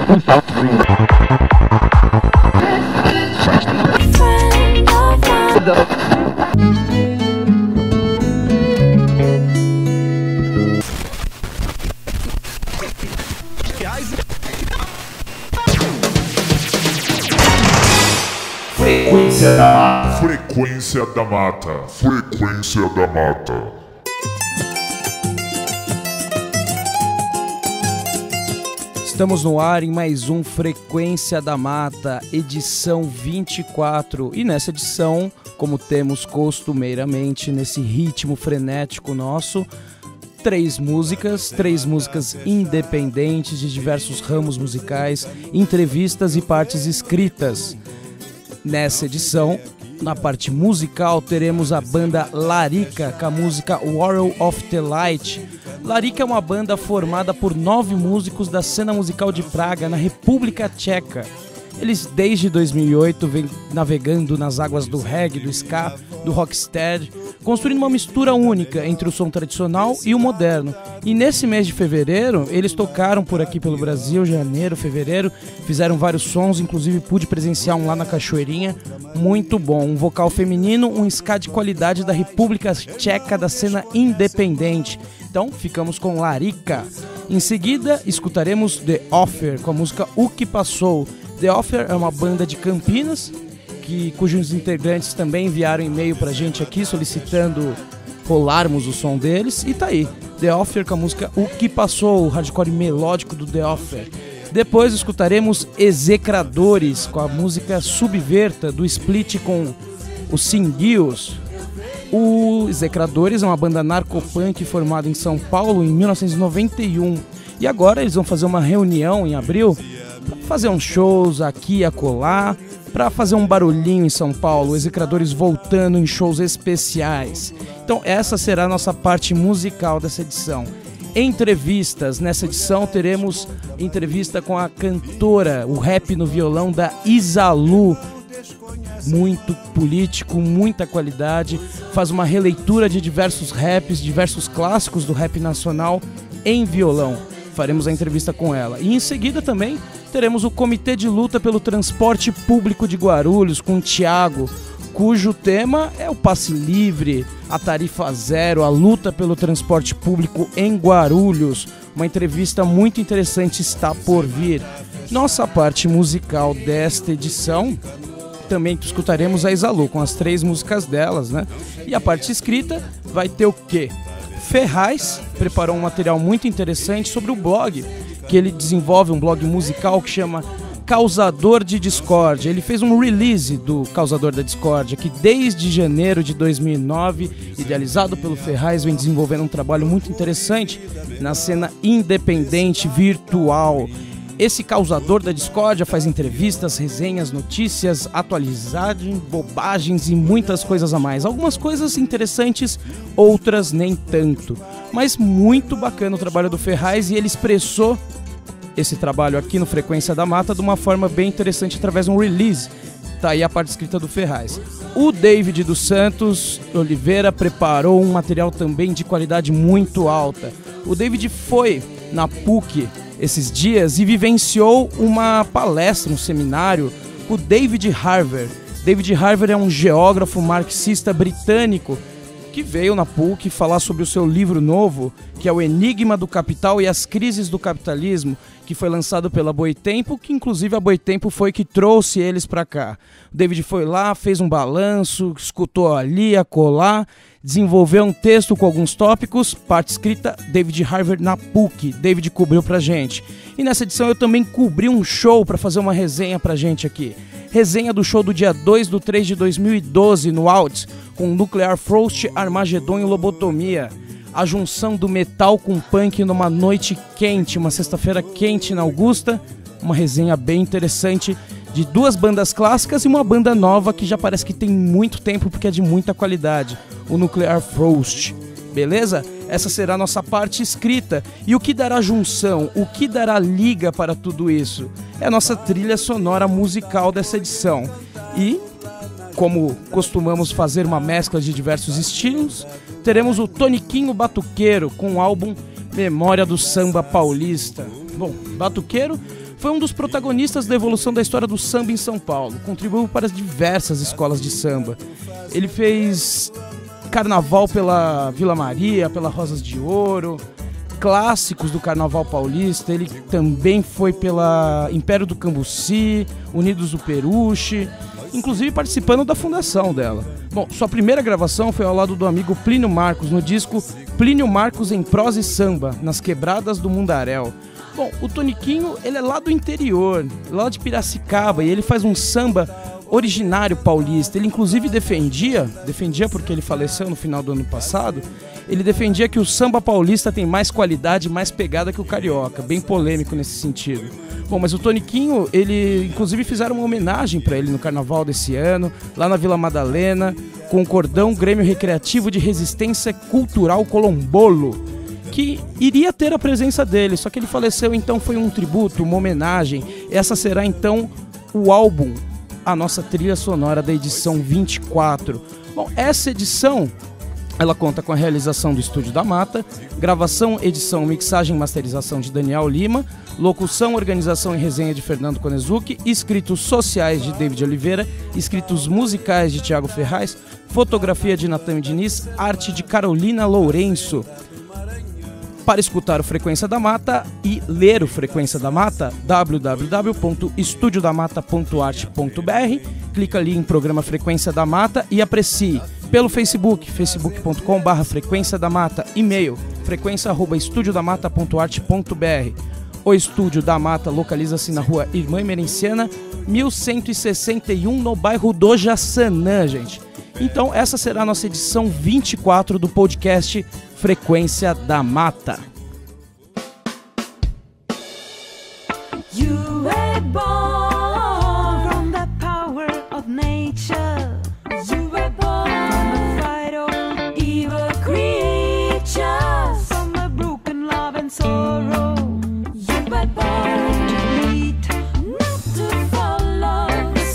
Frequência da Mata. Frequência da Mata. Estamos no ar em mais um Frequência da Mata, edição 24. E nessa edição, como temos costumeiramente nesse ritmo frenético nosso, três músicas independentes de diversos ramos musicais, entrevistas e partes escritas. Nessa edição, na parte musical, teremos a banda Larica com a música Warrior of the Light. Larica é uma banda formada por 9 músicos da cena musical de Praga, na República Tcheca. Eles desde 2008 vêm navegando nas águas do reggae, do ska, do rocksteady, construindo uma mistura única entre o som tradicional e o moderno. E nesse mês de fevereiro, eles tocaram por aqui pelo Brasil, janeiro, fevereiro, fizeram vários sons, inclusive pude presenciar um lá na Cachoeirinha, muito bom. Um vocal feminino, um ska de qualidade da República Tcheca da cena independente. Então, ficamos com Larica. Em seguida, escutaremos The Offer com a música O Que Passou. The Offer é uma banda de Campinas, cujos integrantes também enviaram e-mail pra gente aqui solicitando rolarmos o som deles. E tá aí, The Offer com a música O Que Passou, o hardcore melódico do The Offer. Depois escutaremos Execradores com a música Subverta, do split com os Singuios. O Execradores é uma banda narcopunk formada em São Paulo em 1991. E agora eles vão fazer uma reunião em abril para fazer uns shows aqui e acolá, para fazer um barulhinho em São Paulo, Execradores voltando em shows especiais. Então essa será a nossa parte musical dessa edição. Entrevistas, nessa edição teremos entrevista com a cantora, o rap no violão da Isalu, muito político, muita qualidade, faz uma releitura de diversos raps, diversos clássicos do rap nacional em violão. Faremos a entrevista com ela. E em seguida também teremos o Comitê de Luta pelo Transporte Público de Guarulhos, com o Thiago, cujo tema é o passe livre, a tarifa zero, a luta pelo transporte público em Guarulhos. Uma entrevista muito interessante está por vir. Nossa parte musical desta edição, também escutaremos a Isalu com as 3 músicas delas, né? E a parte escrita vai ter o quê? Ferraz preparou um material muito interessante sobre o blog, que ele desenvolve, um blog musical que chama Causador de Discórdia. Ele fez um release do Causador da Discórdia, que desde janeiro de 2009, idealizado pelo Ferraz, vem desenvolvendo um trabalho muito interessante na cena independente virtual. Esse Causador da Discórdia faz entrevistas, resenhas, notícias, atualizagens, bobagens e muitas coisas a mais. Algumas coisas interessantes, outras nem tanto. Mas muito bacana o trabalho do Ferraz, e ele expressou esse trabalho aqui no Frequência da Mata de uma forma bem interessante através de um release. Tá aí a parte escrita do Ferraz. O David dos Santos Oliveira preparou um material também de qualidade muito alta. O David foi na PUC esses dias e vivenciou uma palestra, um seminário com o David Harvey. David Harvey é um geógrafo marxista britânico que veio na PUC falar sobre o seu livro novo, que é O Enigma do Capital e as Crises do Capitalismo, que foi lançado pela Boitempo, que inclusive a Boitempo foi que trouxe eles para cá. O David foi lá, fez um balanço, escutou ali, acolá, desenvolveu um texto com alguns tópicos, parte escrita, David Harvey na PUC. David cobriu pra gente. E nessa edição eu também cobri um show para fazer uma resenha pra gente aqui. Resenha do show do dia 2/3 de 2012 no Alts, com Nuclear Frost, Armagedon e Lobotomia. A junção do metal com punk numa noite quente, uma sexta-feira quente na Augusta. Uma resenha bem interessante de 2 bandas clássicas e uma banda nova que já parece que tem muito tempo porque é de muita qualidade, o Nuclear Frost. Beleza? Essa será a nossa parte escrita. E o que dará junção, o que dará liga para tudo isso? É a nossa trilha sonora musical dessa edição. E, como costumamos fazer uma mescla de diversos estilos, teremos o Toniquinho Batuqueiro com o álbum Memória do Samba Paulista. Bom, Batuqueiro Foi um dos protagonistas da evolução da história do samba em São Paulo. Contribuiu para diversas escolas de samba. Ele fez carnaval pela Vila Maria, pela Rosas de Ouro, clássicos do Carnaval Paulista. Ele também foi pela Império do Cambuci, Unidos do Peruche, inclusive participando da fundação dela. Bom, sua primeira gravação foi ao lado do amigo Plínio Marcos, no disco Plínio Marcos em Prosa e Samba, nas Quebradas do Mundaréu. Bom, o Toniquinho, ele é lá do interior, lá de Piracicaba, e ele faz um samba originário paulista. Ele inclusive defendia porque ele faleceu no final do ano passado, ele defendia que o samba paulista tem mais qualidade, mais pegada que o carioca, bem polêmico nesse sentido. Bom, mas o Toniquinho, ele inclusive fizeram uma homenagem para ele no carnaval desse ano, lá na Vila Madalena, com o cordão Grêmio Recreativo de Resistência Cultural Colombolo, que iria ter a presença dele, só que ele faleceu, então foi um tributo, uma homenagem. Essa será então o álbum, a nossa trilha sonora da edição 24. Bom, essa edição, ela conta com a realização do Estúdio da Mata, gravação, edição, mixagem e masterização de Daniel Lima, locução, organização e resenha de Fernando Konezuki, escritos sociais de David Oliveira, escritos musicais de Thiago Ferraz, fotografia de Natan Diniz, arte de Carolina Lourenço. Para escutar o Frequência da Mata e ler o Frequência da Mata, www.estudiodamata.arte.br, clica ali em programa Frequência da Mata e aprecie pelo Facebook, facebook.com/Frequência da Mata, e-mail frequência@estudiodamata.arte.br. O Estúdio da Mata localiza-se na rua Irmã Emerenciana, 1161, no bairro do Jaçanã, gente. Então essa será a nossa edição 24 do podcast Frequência da Mata. You were born from the power of nature. You were born from the fight of evil creatures, from a broken love and sorrow. You were born to lead, not to follow.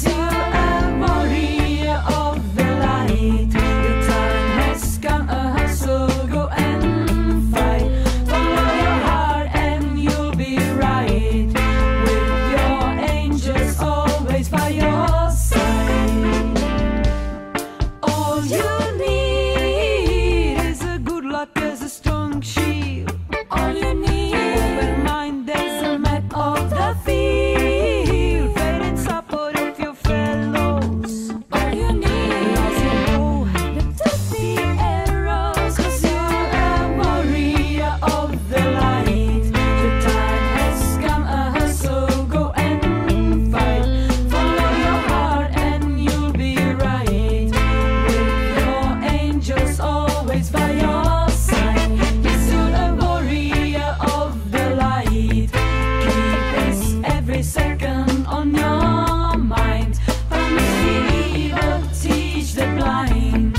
You're a warrior of the light. The time has come, so go and fight. Follow your heart and you'll be right, with your angels always by your side. All you need is a good luck as a strong shield. All you need, open mind as a map of the field, faith and support of your fellows. All you need is a bow to the arrows, 'cause you're a warrior of the light. The time has come, so go and fight. Follow your heart and you'll be right, with your angels always by your side. Yes, you're a warrior of the light. Keep this every second on your mind. Punish the evil, teach the blind.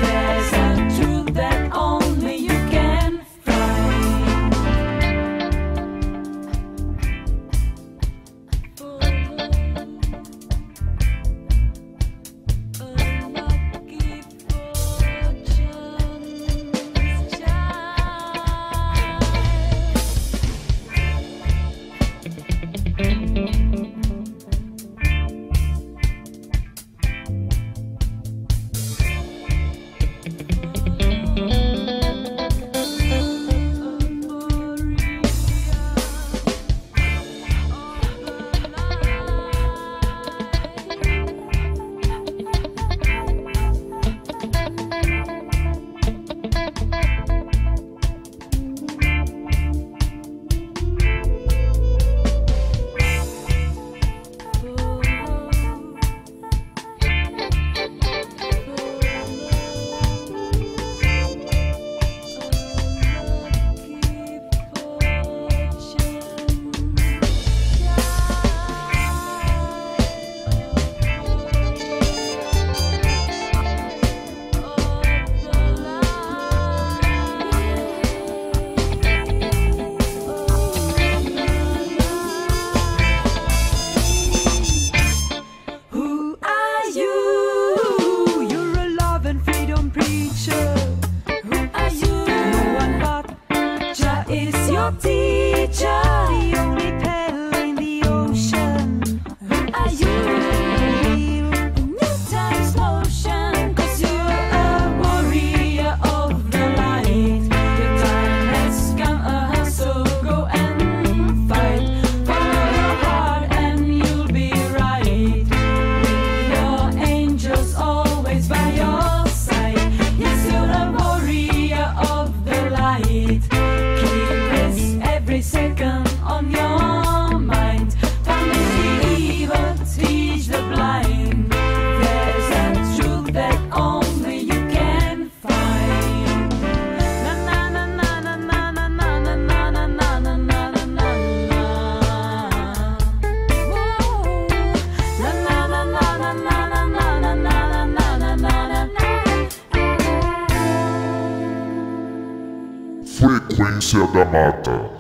There's a truth that only you can find. Unlucky fortune's Who are you? You're a love and freedom preacher. Who are you? No one but Jah is your teacher. The only pearl in the Frequência da Mata.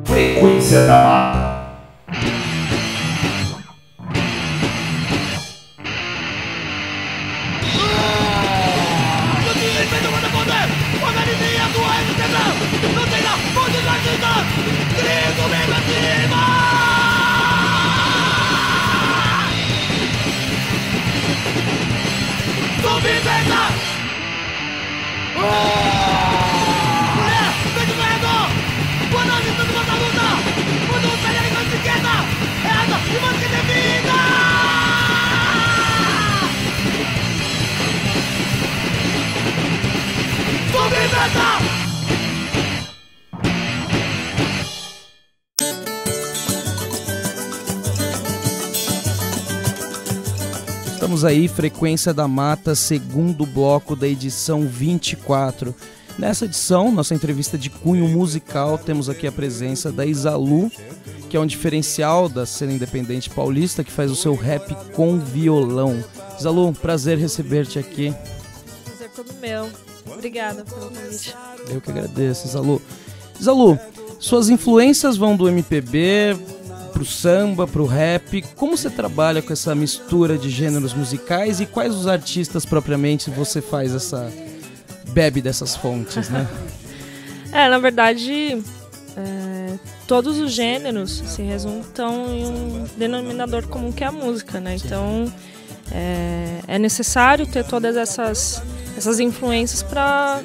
Frequência da Mata. Estamos aí, Frequência da Mata, segundo bloco da edição 24. Nessa edição, nossa entrevista de cunho musical, temos aqui a presença da Isalu, que é um diferencial da cena independente paulista, que faz o seu rap com violão. Isalu, prazer receber-te aqui. Prazer todo meu. Obrigada pelo convite. Eu que agradeço, Isalu. Isalu, suas influências vão do MPB pro samba, pro rap. Como você trabalha com essa mistura de gêneros musicais e quais os artistas propriamente você faz essa... bebe dessas fontes, né? Na verdade, todos os gêneros se resultam em um denominador comum que é a música, né? Então, é necessário ter todas essas influências para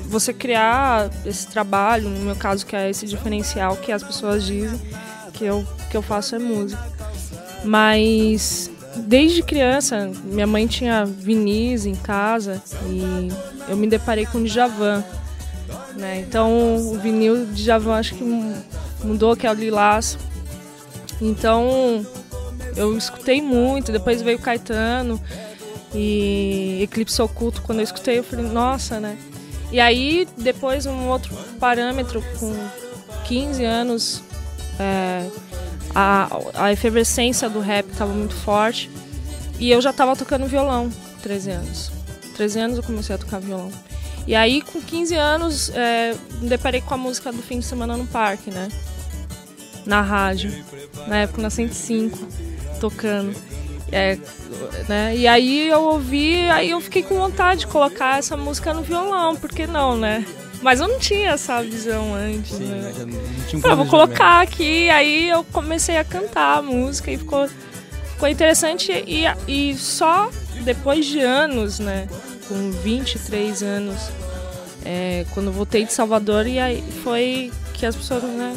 você criar esse trabalho, no meu caso, que é esse diferencial que as pessoas dizem que eu faço é música. Mas desde criança, minha mãe tinha vinis em casa e eu me deparei com o Djavan, né? Então o vinil de Djavan acho que mudou, que é o Lilás. Então eu escutei muito, depois veio Caetano e Eclipse Oculto. Quando eu escutei eu falei, nossa, né? E aí depois um outro parâmetro, com 15 anos, a efervescência do rap estava muito forte e eu já estava tocando violão, 13 anos. 13 anos eu comecei a tocar violão. E aí com 15 anos me deparei com a música do Fim de Semana no Parque, né? Na rádio, na época na 105, tocando. Né? E aí eu ouvi, aí eu fiquei com vontade de colocar essa música no violão, por que não, né? Mas eu não tinha essa visão antes, Sim, né? já não tinha um Falei, vou planejamento. colocar aqui, aí eu comecei a cantar a música e ficou interessante. E só depois de anos, né? Com 23 anos, quando eu voltei de Salvador, e aí foi que as pessoas, né?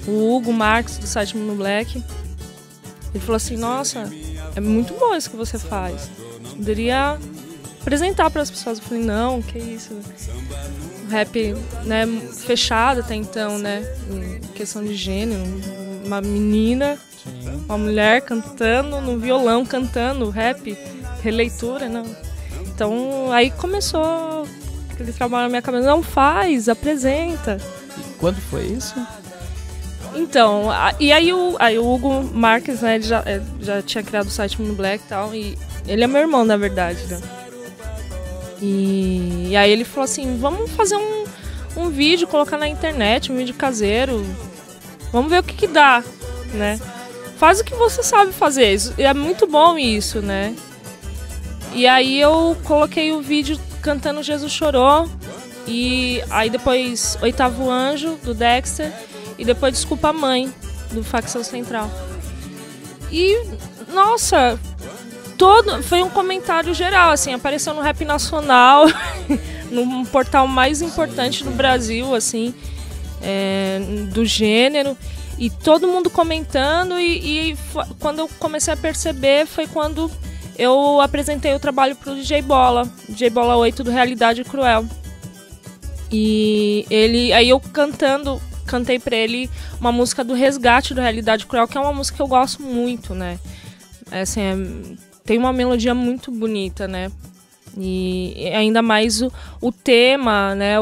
O Hugo Marques, do site Mundo Black, ele falou assim, nossa, é muito bom isso que você faz. Poderia apresentar para as pessoas. Eu falei, não, que isso. O rap, né, fechado até então, né? Em questão de gênero. Uma menina, uma mulher cantando no violão, cantando rap, releitura, não. Então aí começou aquele trabalho na minha cabeça. Não, faz, apresenta. E quando foi isso? Então, e aí o Hugo Marques, né, ele já tinha criado o site Mundo Black e tal, e ele é meu irmão, na verdade, né? E aí ele falou assim, vamos fazer um vídeo, colocar na internet, um vídeo caseiro, vamos ver o que dá, né? Faz o que você sabe fazer, e é muito bom isso, né? E aí eu coloquei o vídeo cantando Jesus Chorou, e aí depois Oitavo Anjo, do Dexter, e depois Desculpa Mãe, do Facção Central. E, nossa, foi um comentário geral, assim, apareceu no Rap Nacional, no portal mais importante do Brasil, assim, do gênero, e todo mundo comentando, e quando eu comecei a perceber foi quando eu apresentei o trabalho pro DJ Bola 8 do Realidade Cruel. E aí eu cantei pra ele uma música do Resgate do Realidade Cruel, que é uma música que eu gosto muito, né? Assim, tem uma melodia muito bonita, né? E ainda mais o tema, né?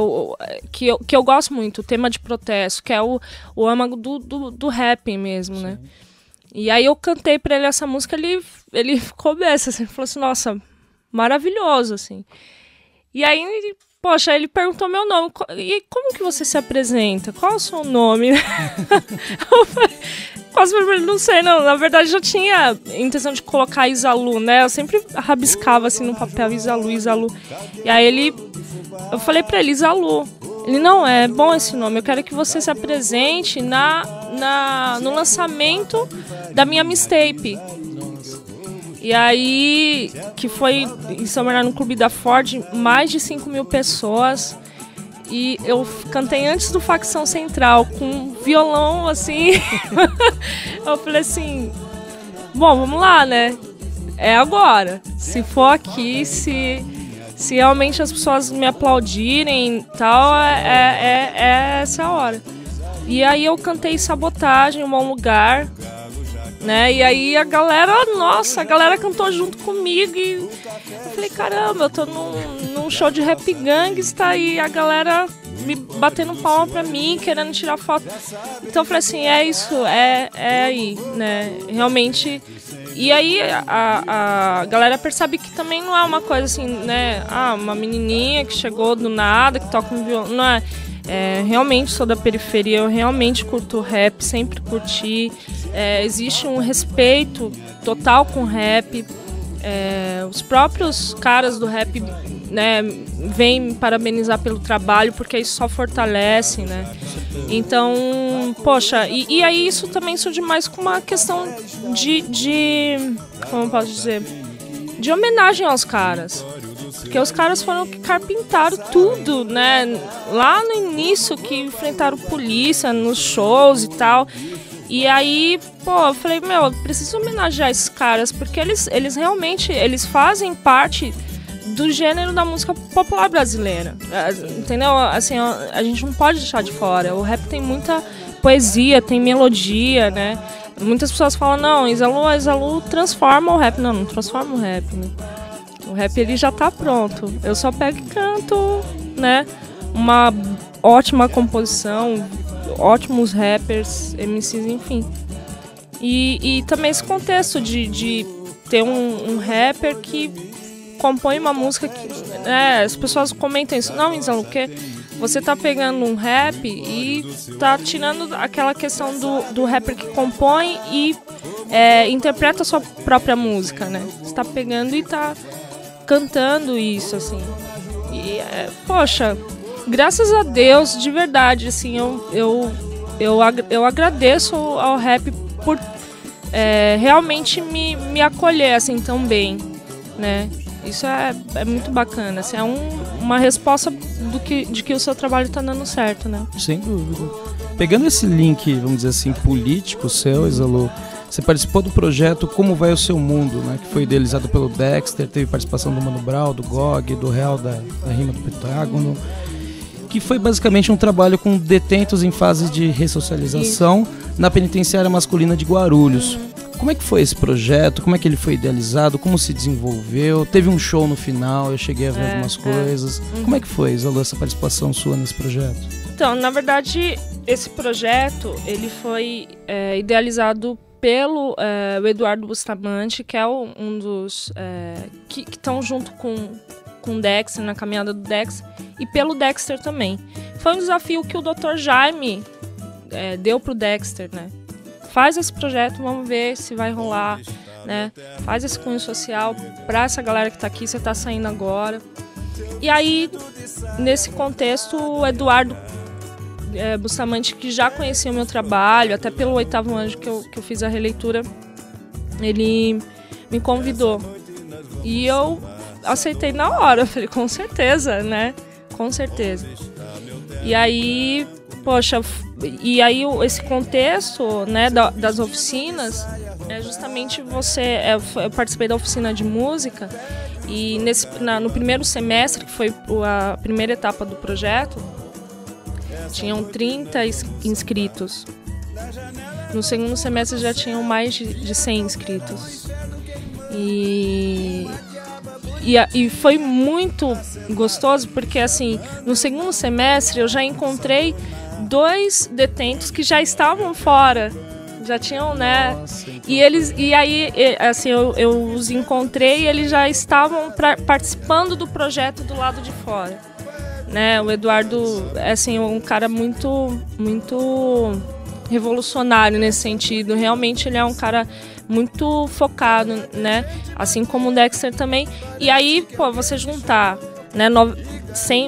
Que eu gosto muito, o tema de protesto, que é o âmago do rap mesmo, sim, né? E aí eu cantei pra ele essa música, ele ficou besta, assim, falou assim, nossa, maravilhoso, assim. E aí, poxa, ele perguntou meu nome. E como que você se apresenta? Qual é o seu nome? Eu falei, não sei, não. Na verdade, eu tinha a intenção de colocar Isalu, né? Eu sempre rabiscava assim no papel Isalu. E aí eu falei pra ele, Isalu. Ele, não, é bom esse nome. Eu quero que você se apresente no lançamento da minha mixtape. E aí, que foi em São Bernardo, no Clube da Ford, mais de 5.000 pessoas. E eu cantei antes do Facção Central, com violão, assim. Eu falei assim, bom, vamos lá, né? É agora. Se for aqui, se realmente as pessoas me aplaudirem e tal, é essa a hora. E aí eu cantei Sabotagem, Um Bom Lugar, né? E aí a galera cantou junto comigo e eu falei, caramba, eu tô num show de rap gangsta e a galera me batendo palma pra mim, querendo tirar foto. Então eu falei assim, é isso, é aí, né? Realmente. E aí a galera percebe que também não é uma coisa assim, né? Uma menininha que chegou do nada, que toca um violão, não é. Realmente sou da periferia, eu realmente curto rap, sempre curti. Existe um respeito total com o rap. Os próprios caras do rap, né, vêm me parabenizar pelo trabalho, porque isso só fortalece, né? Então, poxa, e aí isso também surge mais com uma questão de como eu posso dizer, de homenagem aos caras. Porque os caras foram que carpintaram tudo, né? Lá no início que enfrentaram polícia nos shows e tal. E aí, pô, eu falei, meu, eu preciso homenagear esses caras, porque eles realmente, eles fazem parte do gênero da música popular brasileira, entendeu? Assim, a gente não pode deixar de fora. O rap tem muita poesia, tem melodia, né? Muitas pessoas falam, não, Exalu transforma o rap. Não transforma o rap, né? O rap, ele já tá pronto. Eu só pego e canto, né? Uma ótima composição, ótimos rappers, MCs, enfim. E também esse contexto de ter um rapper que compõe uma música que, né, as pessoas comentam isso. Não, Exalu, porque você tá pegando um rap e tá tirando aquela questão do rapper que compõe e interpreta a sua própria música, né? Você tá pegando e tá cantando isso, assim. E, poxa, graças a Deus, de verdade, assim, eu agradeço ao rap por realmente me acolher, assim, tão bem, né? Isso é muito bacana, assim, é uma resposta de que o seu trabalho está dando certo, né? Sem dúvida. Pegando esse link, vamos dizer assim, político seu, Exalu, você participou do projeto Como Vai o Seu Mundo, né? Que foi idealizado pelo Dexter, teve participação do Mano Brown, do Gog, do Real da Rima do Pentágono, que foi basicamente um trabalho com detentos em fase de ressocialização na penitenciária masculina de Guarulhos. Como é que foi esse projeto? Como é que ele foi idealizado? Como se desenvolveu? Teve um show no final, eu cheguei a ver algumas coisas. Como é que foi, Exalu, essa participação sua nesse projeto? Então, na verdade, esse projeto ele foi idealizado pelo Eduardo Bustamante, que é um dos que estão junto com o Dexter, na caminhada do Dexter, e pelo Dexter também. Foi um desafio que o Dr. Jaime deu pro Dexter, né? Faz esse projeto, vamos ver se vai rolar, né? Faz esse cunho social para essa galera que tá aqui, você tá saindo agora. E aí, nesse contexto, o Eduardo Bustamante, que já conhecia o meu trabalho, até pelo Oitavo Anjo que eu fiz a releitura, ele me convidou. E eu aceitei na hora, eu falei, com certeza, né? Com certeza. E aí, poxa, esse contexto, né, das oficinas, justamente eu participei da oficina de música e no primeiro semestre, que foi a primeira etapa do projeto, tinham 30 inscritos. No segundo semestre já tinham mais de 100 inscritos. E foi muito gostoso porque, assim, no segundo semestre eu já encontrei 2 detentos que já estavam fora, já tinham, né? E aí, assim, eu os encontrei e eles já estavam participando do projeto do lado de fora, né? O Eduardo é, assim, um cara muito, muito revolucionário nesse sentido. Realmente ele é um cara muito focado, né? Assim como o Dexter também. E aí, pô, você juntar, né,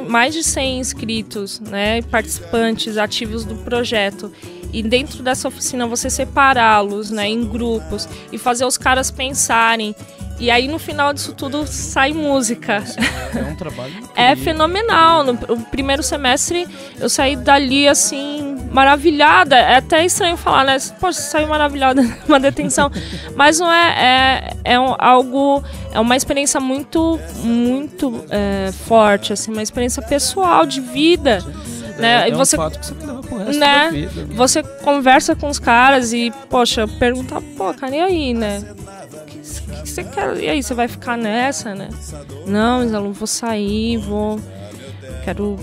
mais de 100 inscritos, né, participantes ativos do projeto, e dentro dessa oficina você separá-los, né, em grupos e fazer os caras pensarem. E aí no final disso tudo sai música. É um trabalho incrível. É fenomenal. No primeiro semestre eu saí dali assim, maravilhada. É até estranho falar, né? Poxa, saiu maravilhada numa detenção. Mas não é uma experiência muito, muito forte, assim, uma experiência pessoal, de vida. Né? É você, um fato que você vai levar pro resto né? da vida. Né? Você conversa com os caras e, poxa, pergunta, pô, cara, e aí, né? O que você quer? E aí, você vai ficar nessa, né? Não, Exalu, vou sair, quero,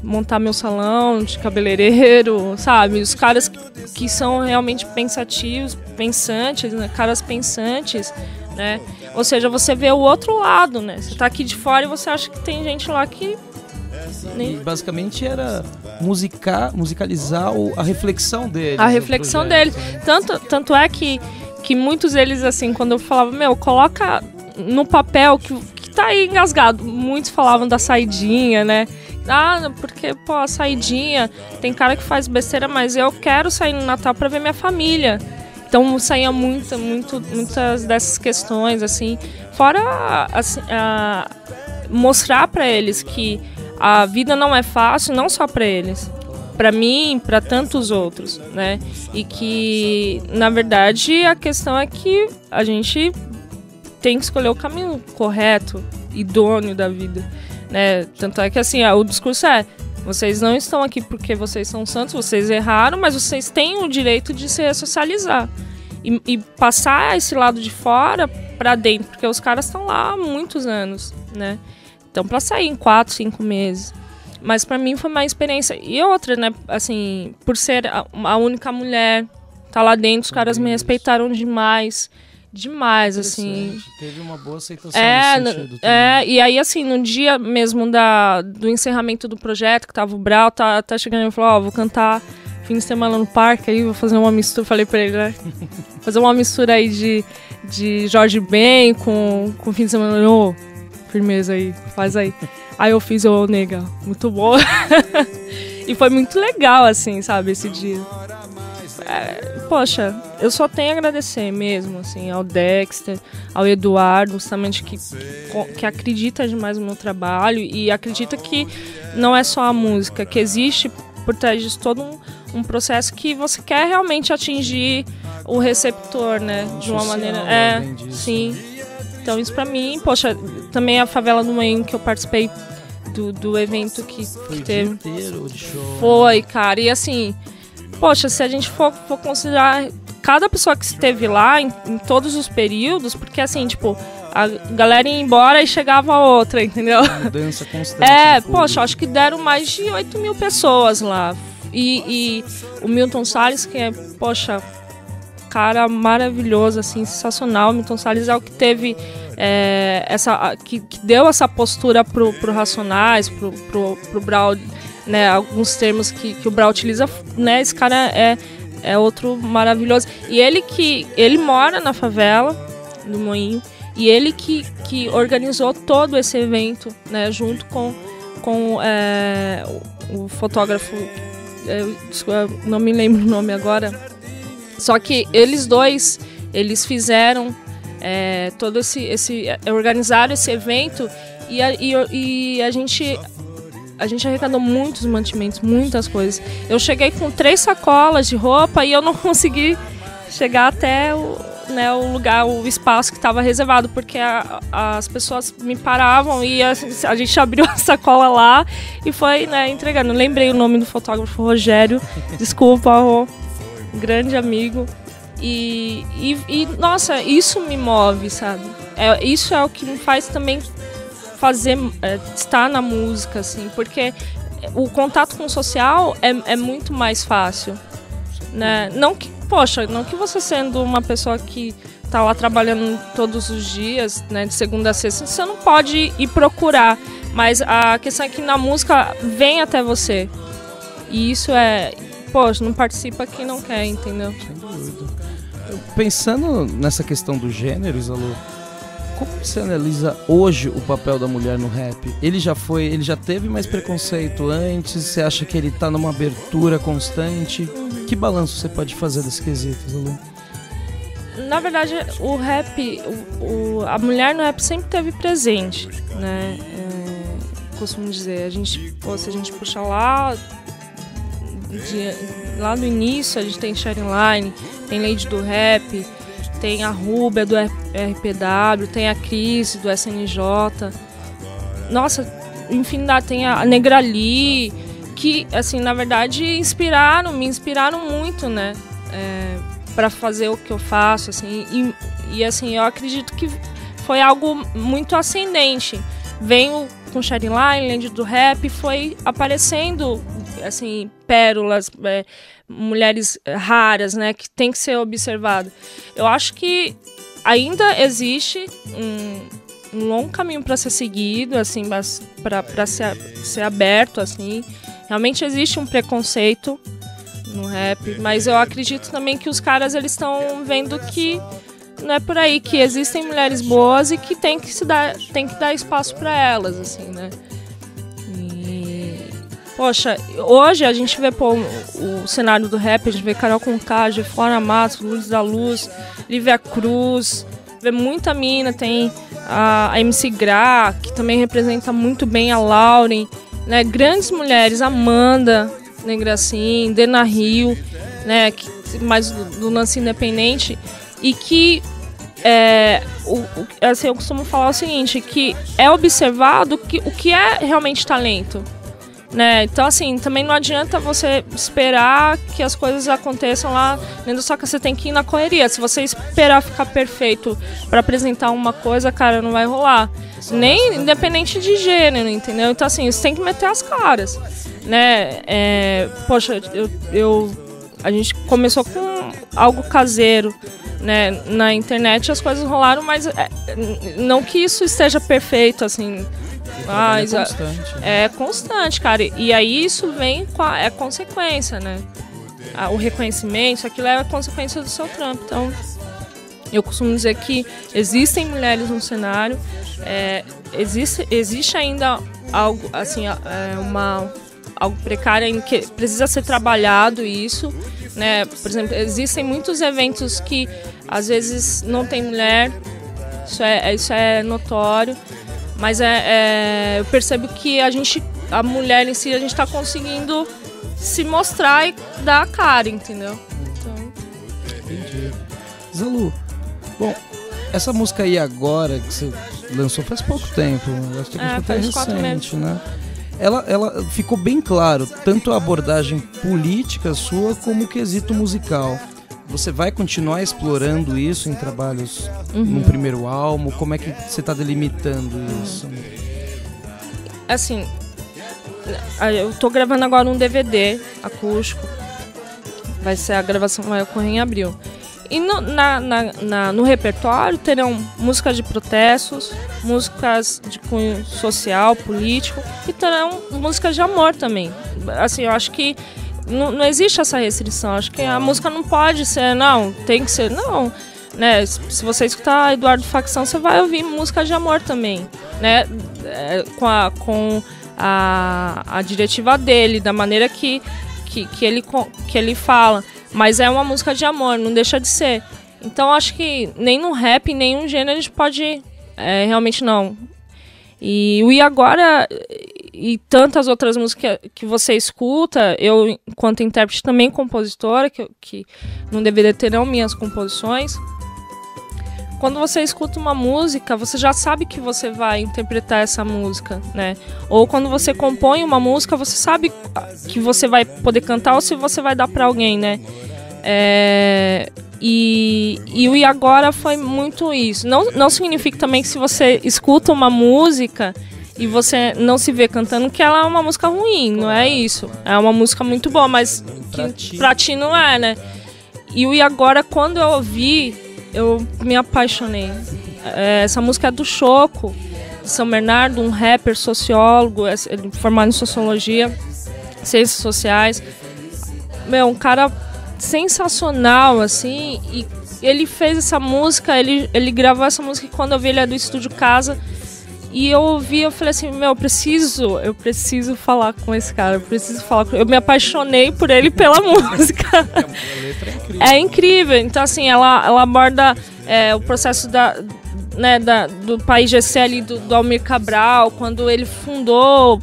montar meu salão de cabeleireiro, sabe? Os caras que são realmente pensativos, pensantes, né? Caras pensantes, né? Ou seja, você vê o outro lado, né? Você tá aqui de fora e você acha que tem gente lá que... E basicamente era musicalizar a reflexão deles. A reflexão deles. Tanto é que muitos deles, assim, quando eu falava, coloca no papel que tá aí engasgado. Muitos falavam da saidinha, né? Porque, a saidinha, tem cara que faz besteira, mas eu quero sair no Natal pra ver minha família. Então saía muitas dessas questões, assim. Fora assim, mostrar pra eles que a vida não é fácil, não só pra eles, pra mim, pra tantos outros, né? E que, na verdade, a questão é que a gente tem que escolher o caminho correto, idôneo da vida, né? Tanto é que, assim, o discurso é: vocês não estão aqui porque vocês são santos, vocês erraram, mas vocês têm o direito de se ressocializar. E passar esse lado de fora pra dentro, porque os caras estão lá há muitos anos, né? Então, pra sair em 4, 5 meses. Mas pra mim foi uma experiência. E outra, né? Assim, por ser a única mulher, tá lá dentro, os caras me respeitaram demais. Demais, assim. Teve uma boa aceitação nesse sentido também. E aí, assim, no dia mesmo do encerramento do projeto, que tava o Brau, tá chegando e falou: vou cantar fim de semana no parque, aí vou fazer uma mistura, falei pra ele, né? Fazer uma mistura aí de Jorge Ben com fim de semana. Firmeza aí, faz aí. Aí eu fiz, nega, muito bom. E foi muito legal, assim, sabe, esse dia. Poxa, eu só tenho a agradecer mesmo, assim, ao Dexter, ao Eduardo, justamente que acredita demais no meu trabalho e acredita que não é só a música, que existe por trás disso todo um processo que você quer realmente atingir o receptor, né, de uma maneira... sim. Então isso pra mim, poxa, também a Favela do Moinho, que eu participei do evento que teve. Foi o dia inteiro de show. Foi, cara, e assim... Poxa, se a gente for considerar cada pessoa que esteve lá em todos os períodos, porque assim, tipo, a galera ia embora e chegava outra, entendeu? Mudança constante. Poxa, acho que deram mais de 8 mil pessoas lá. E o Milton Salles, que é, poxa, cara maravilhoso, assim, sensacional. O Milton Salles é o que teve que deu essa postura pro Racionais, pro Brau, né, alguns termos que o Brau utiliza, né, esse cara é outro maravilhoso. E ele mora na favela do Moinho, e ele que organizou todo esse evento, né, junto com o fotógrafo, eu não me lembro o nome agora, só que eles dois, eles fizeram todo organizaram esse evento, e a gente arrecadou muitos mantimentos, muitas coisas. Eu cheguei com 3 sacolas de roupa e eu não consegui chegar até o lugar, o espaço que estava reservado, porque as pessoas me paravam e a gente abriu a sacola lá e foi, né, entregando. Lembrei o nome do fotógrafo, Rogério, desculpa, grande amigo. E nossa, isso me move, sabe? Isso é o que me faz também estar na música, assim, porque o contato com o social é muito mais fácil, né? Não que você sendo uma pessoa que tá lá trabalhando todos os dias, né, de segunda a sexta, você não pode ir procurar, mas a questão é que na música vem até você, e isso não participa quem não quer, entendeu? Sem dúvida. Pensando nessa questão do gênero, Isalu, como você analisa hoje o papel da mulher no rap? Ele já teve mais preconceito antes? Você acha que ele tá numa abertura constante? Que balanço você pode fazer desse quesito, Isalu? Na verdade, o rap, a mulher no rap sempre teve presente, né? Costumo dizer, se a gente puxar lá do início, a gente tem Sharon Line, tem Lady do Rap, tem a Rúbia do RPW, tem a Cris do SNJ. Nossa, infinidade, tem a Negrali, que, assim, na verdade, me inspiraram muito, né? Pra fazer o que eu faço, assim. E assim, eu acredito que foi algo muito ascendente. Venho com Sharon Line, Lady do Rap, foi aparecendo, assim, pérolas, mulheres raras, né, que tem que ser observada. Eu acho que ainda existe um longo caminho para ser seguido, assim, para ser aberto, assim. Realmente existe um preconceito no rap, mas eu acredito também que os caras, eles estão vendo que não é por aí, que existem mulheres boas e que tem que dar espaço para elas, assim, né? Poxa, hoje a gente vê o cenário do rap, a gente vê Carol Conká, Fora Matos, Luz da Luz, Lívia Cruz, vê muita mina, tem a MC Gra, que também representa muito bem a Lauren, né? Grandes mulheres, Amanda Negracin, Dena Rio, né? Mais do lance independente, e que assim, eu costumo falar o seguinte, que é observado o que é realmente talento, né? Então, assim, também não adianta você esperar que as coisas aconteçam lá dentro, só que você tem que ir na correria. Se você esperar ficar perfeito para apresentar uma coisa, cara, não vai rolar. Nem independente de gênero, entendeu? Então, assim, você tem que meter as caras, né? Poxa, a gente começou com algo caseiro, né? Na internet as coisas rolaram, mas não que isso esteja perfeito, assim. Mas é constante, cara. E aí isso vem com a consequência, né? O reconhecimento, isso aquilo é a consequência do seu trampo. Então, eu costumo dizer que existem mulheres no cenário, existe ainda algo, assim, algo precário em que precisa ser trabalhado isso, né? Por exemplo, existem muitos eventos que às vezes não tem mulher, isso é notório, mas eu percebo que a mulher em si, a gente está conseguindo se mostrar e dar a cara, entendeu? Então... Entendi. Zalu, bom, essa música aí agora que você lançou faz pouco tempo, acho que até recente, né? Ela ficou bem claro, tanto a abordagem política sua como o quesito musical. Você vai continuar explorando isso em trabalhos no primeiro álbum? Como é que você está delimitando isso? Assim, eu tô gravando agora um DVD acústico. A gravação vai ocorrer em abril. E no repertório terão músicas de protestos, músicas de cunho social, político, e terão músicas de amor também. Assim, eu acho que não existe essa restrição. Acho que a música não pode ser, não, tem que ser, não. Né? Se você escutar Eduardo Facção, você vai ouvir música de amor também, né? Com a diretiva dele, da maneira que ele fala. Mas é uma música de amor, não deixa de ser. Então acho que nem no rap, em nenhum gênero a gente pode... realmente não. E o E Agora e tantas outras músicas que você escuta, eu, enquanto intérprete, também compositora, que não deveria ter não minhas composições. Quando você escuta uma música, você já sabe que você vai interpretar essa música, né? Ou quando você compõe uma música, você sabe que você vai poder cantar ou se você vai dar pra alguém, né? E o E Agora foi muito isso. Não significa também que se você escuta uma música e você não se vê cantando, que ela é uma música ruim, não é isso. É uma música muito boa, mas que pra ti não é, né? E o E Agora, quando eu ouvi, eu me apaixonei. Essa música é do Choco, de São Bernardo, um rapper, sociólogo, formado em sociologia, ciências sociais. Um cara sensacional, assim, e ele fez essa música, ele gravou essa música quando eu vi ele é do Estúdio Casa, e eu ouvi, eu falei assim, eu preciso falar com esse cara, eu me apaixonei por ele pela música. É incrível. Então, assim, ela aborda o processo do país GC ali, do Almir Cabral, quando ele fundou.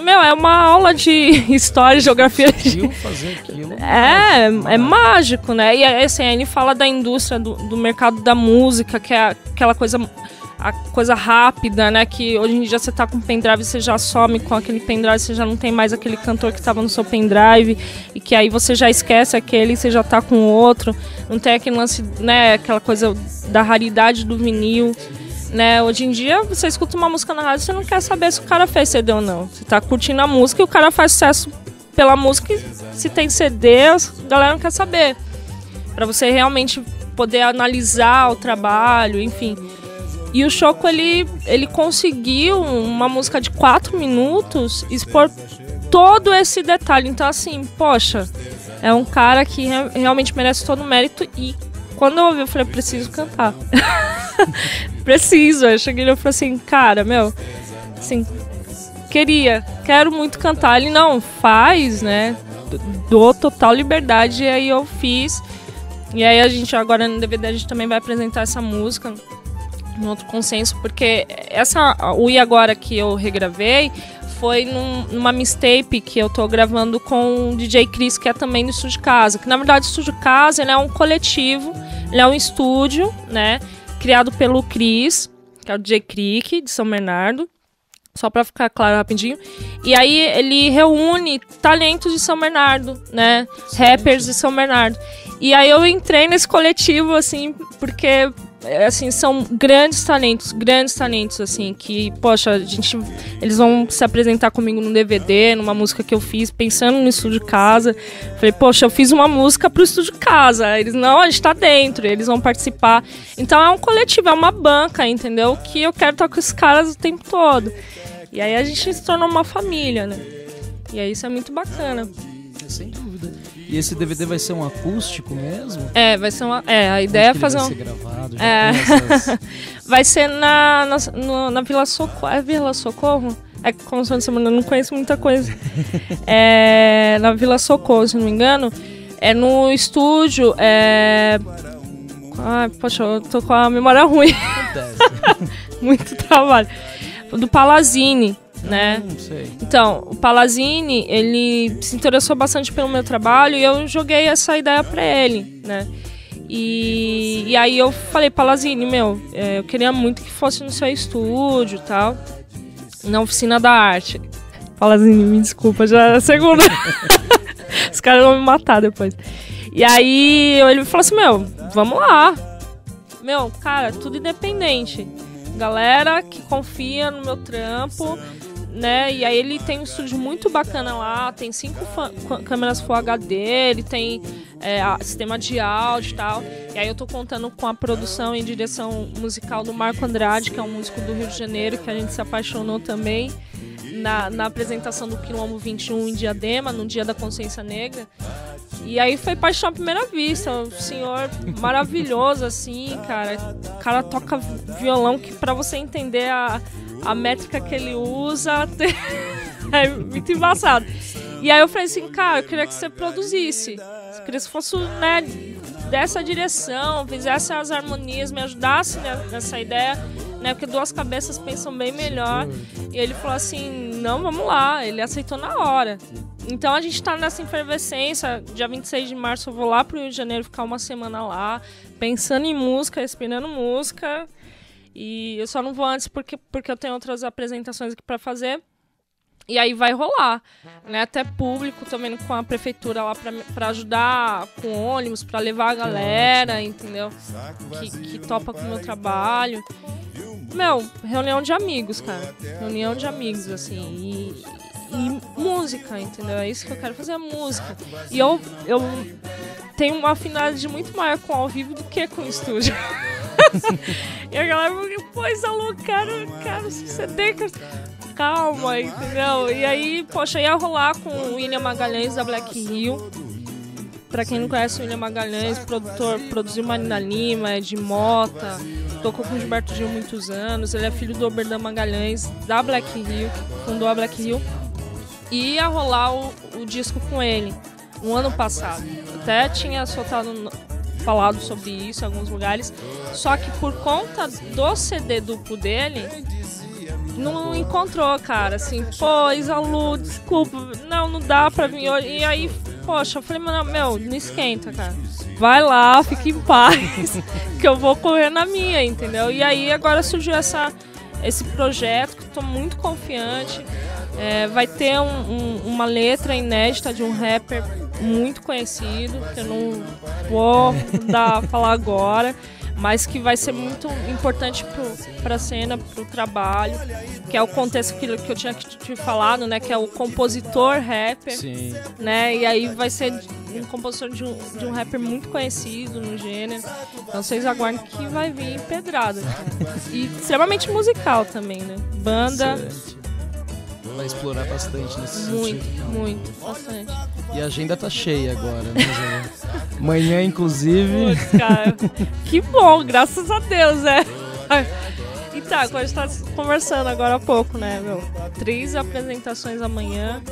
É uma aula de história e geografia. Fazer aquilo. É mágico, né? E assim, ele fala da indústria, do mercado da música, que é aquela coisa... A coisa rápida, né? Que hoje em dia você tá com o pendrive, você já some com aquele pendrive, você já não tem mais aquele cantor que tava no seu pendrive, e que aí você já esquece aquele e você já tá com o outro. Não tem aquele lance, né? Aquela coisa da raridade do vinil, né? Hoje em dia, você escuta uma música na rádio, você não quer saber se o cara fez CD ou não. Você tá curtindo a música e o cara faz sucesso pela música, e se tem CD, a galera não quer saber. Pra você realmente poder analisar o trabalho, enfim... E o Choco, ele conseguiu uma música de 4 minutos expor todo esse detalhe. Então, assim, poxa, é um cara que realmente merece todo o mérito. E quando eu ouvi, eu falei, preciso cantar. Preciso. Eu cheguei e falei assim, cara, assim, quero muito cantar. Ele, não, faz, né? Dou total liberdade. E aí eu fiz. E aí a gente, agora no DVD, a gente também vai apresentar essa música consenso, porque o E Agora que eu regravei foi numa mixtape que eu tô gravando com o DJ Chris, que é também do Estúdio Casa. Que na verdade o Estúdio Casa, ele é um coletivo, ele é um estúdio, né, criado pelo Chris, que é o DJ Crick, de São Bernardo. Só pra ficar claro rapidinho. E aí ele reúne talentos de São Bernardo, né? Rappers de São Bernardo. E aí eu entrei nesse coletivo, assim, porque, assim, são grandes talentos, assim, que, poxa, eles vão se apresentar comigo num DVD, numa música que eu fiz, pensando no Estúdio Casa. Falei, poxa, eu fiz uma música pro Estúdio Casa. Eles, não, a gente tá dentro, eles vão participar. Então é um coletivo, é uma banca, entendeu? Que eu quero estar com esses caras o tempo todo. E aí a gente se tornou uma família, né? E aí isso é muito bacana. Sem dúvida. E esse DVD vai ser um acústico mesmo? Vai ser uma... a ideia é fazer vai ser gravado? Vai ser na Vila Socorro. É Vila Socorro? É como se eu não conheço muita coisa. Na Vila Socorro, se não me engano. É no estúdio. Ai, poxa, eu tô com a memória ruim. Muito trabalho. Do Palazini, né? Sei. Então, o Palazini, ele se interessou bastante pelo meu trabalho e eu joguei essa ideia pra ele, né? E aí eu falei, Palazini, eu queria muito que fosse no seu estúdio e tal, na Oficina da Arte. Palazini, me desculpa, já é a segunda. Os caras vão me matar depois. E aí ele falou assim, vamos lá. Cara, tudo independente. Galera que confia no meu trampo, né? E aí ele tem um estúdio muito bacana lá, tem 5 câmeras Full HD, ele tem sistema de áudio e tal. E aí eu tô contando com a produção e direção musical do Marco Andrade, que é um músico do Rio de Janeiro, que a gente se apaixonou também na apresentação do Quilombo 21 em Diadema, no Dia da Consciência Negra. E aí foi paixão à primeira vista, um senhor maravilhoso, assim, cara. O cara toca violão que, pra você entender a métrica que ele usa, é muito embaçado. E aí eu falei assim, cara, eu queria que você produzisse. Eu queria que fosse, né, dessa direção, fizesse as harmonias, me ajudasse nessa ideia, né, porque duas cabeças pensam bem melhor. E ele falou assim, não, vamos lá. Ele aceitou na hora. Então a gente tá nessa efervescência. Dia 26 de março eu vou lá pro Rio de Janeiro ficar uma semana lá, pensando em música, respirando música. E eu só não vou antes porque eu tenho outras apresentações aqui pra fazer. E aí vai rolar, né? Até público, também com a prefeitura lá pra ajudar com ônibus, pra levar a galera, entendeu? Que topa com o meu trabalho. Reunião de amigos, cara. Reunião de amigos, assim. E música, entendeu? É isso que eu quero fazer, música. E eu tenho uma afinidade muito maior com ao vivo do que com o estúdio. E a galera falou, pois, alô, quero CD, calma, entendeu? E aí, poxa, ia rolar com o William Magalhães da Black Hill. Pra quem não conhece o William Magalhães, produziu Marina Lima, Ed Mota, tocou com o Gilberto Gil há muitos anos. Ele é filho do Oberdan Magalhães, da Black Hill, que fundou a Black Hill. E ia rolar o disco com ele, no ano passado. Até tinha falado sobre isso em alguns lugares. Só que por conta do CD duplo dele, não encontrou, cara. Assim, pô, Isalu, desculpa, não dá pra vir hoje. E aí, poxa, eu falei, não esquenta, cara. Vai lá, fica em paz, que eu vou correr na minha, entendeu? E aí agora surgiu esse projeto, que eu tô muito confiante. Vai ter uma letra inédita de um rapper muito conhecido, que eu não vou falar agora, mas que vai ser muito importante para a cena, para o trabalho, que é o contexto que eu tinha te falado, né, que é o compositor rapper. Sim. Né, e aí vai ser um compositor de um rapper muito conhecido no gênero, então vocês aguardem que vai vir pedrada, e extremamente musical também, né, banda. Certo. Vai explorar bastante nesse sentido. Muito, bastante. E a agenda tá cheia agora, né, Zé? Amanhã, inclusive. Putz, cara, que bom, graças a Deus, né? Então, a gente tá conversando agora há pouco, né, 3 apresentações amanhã,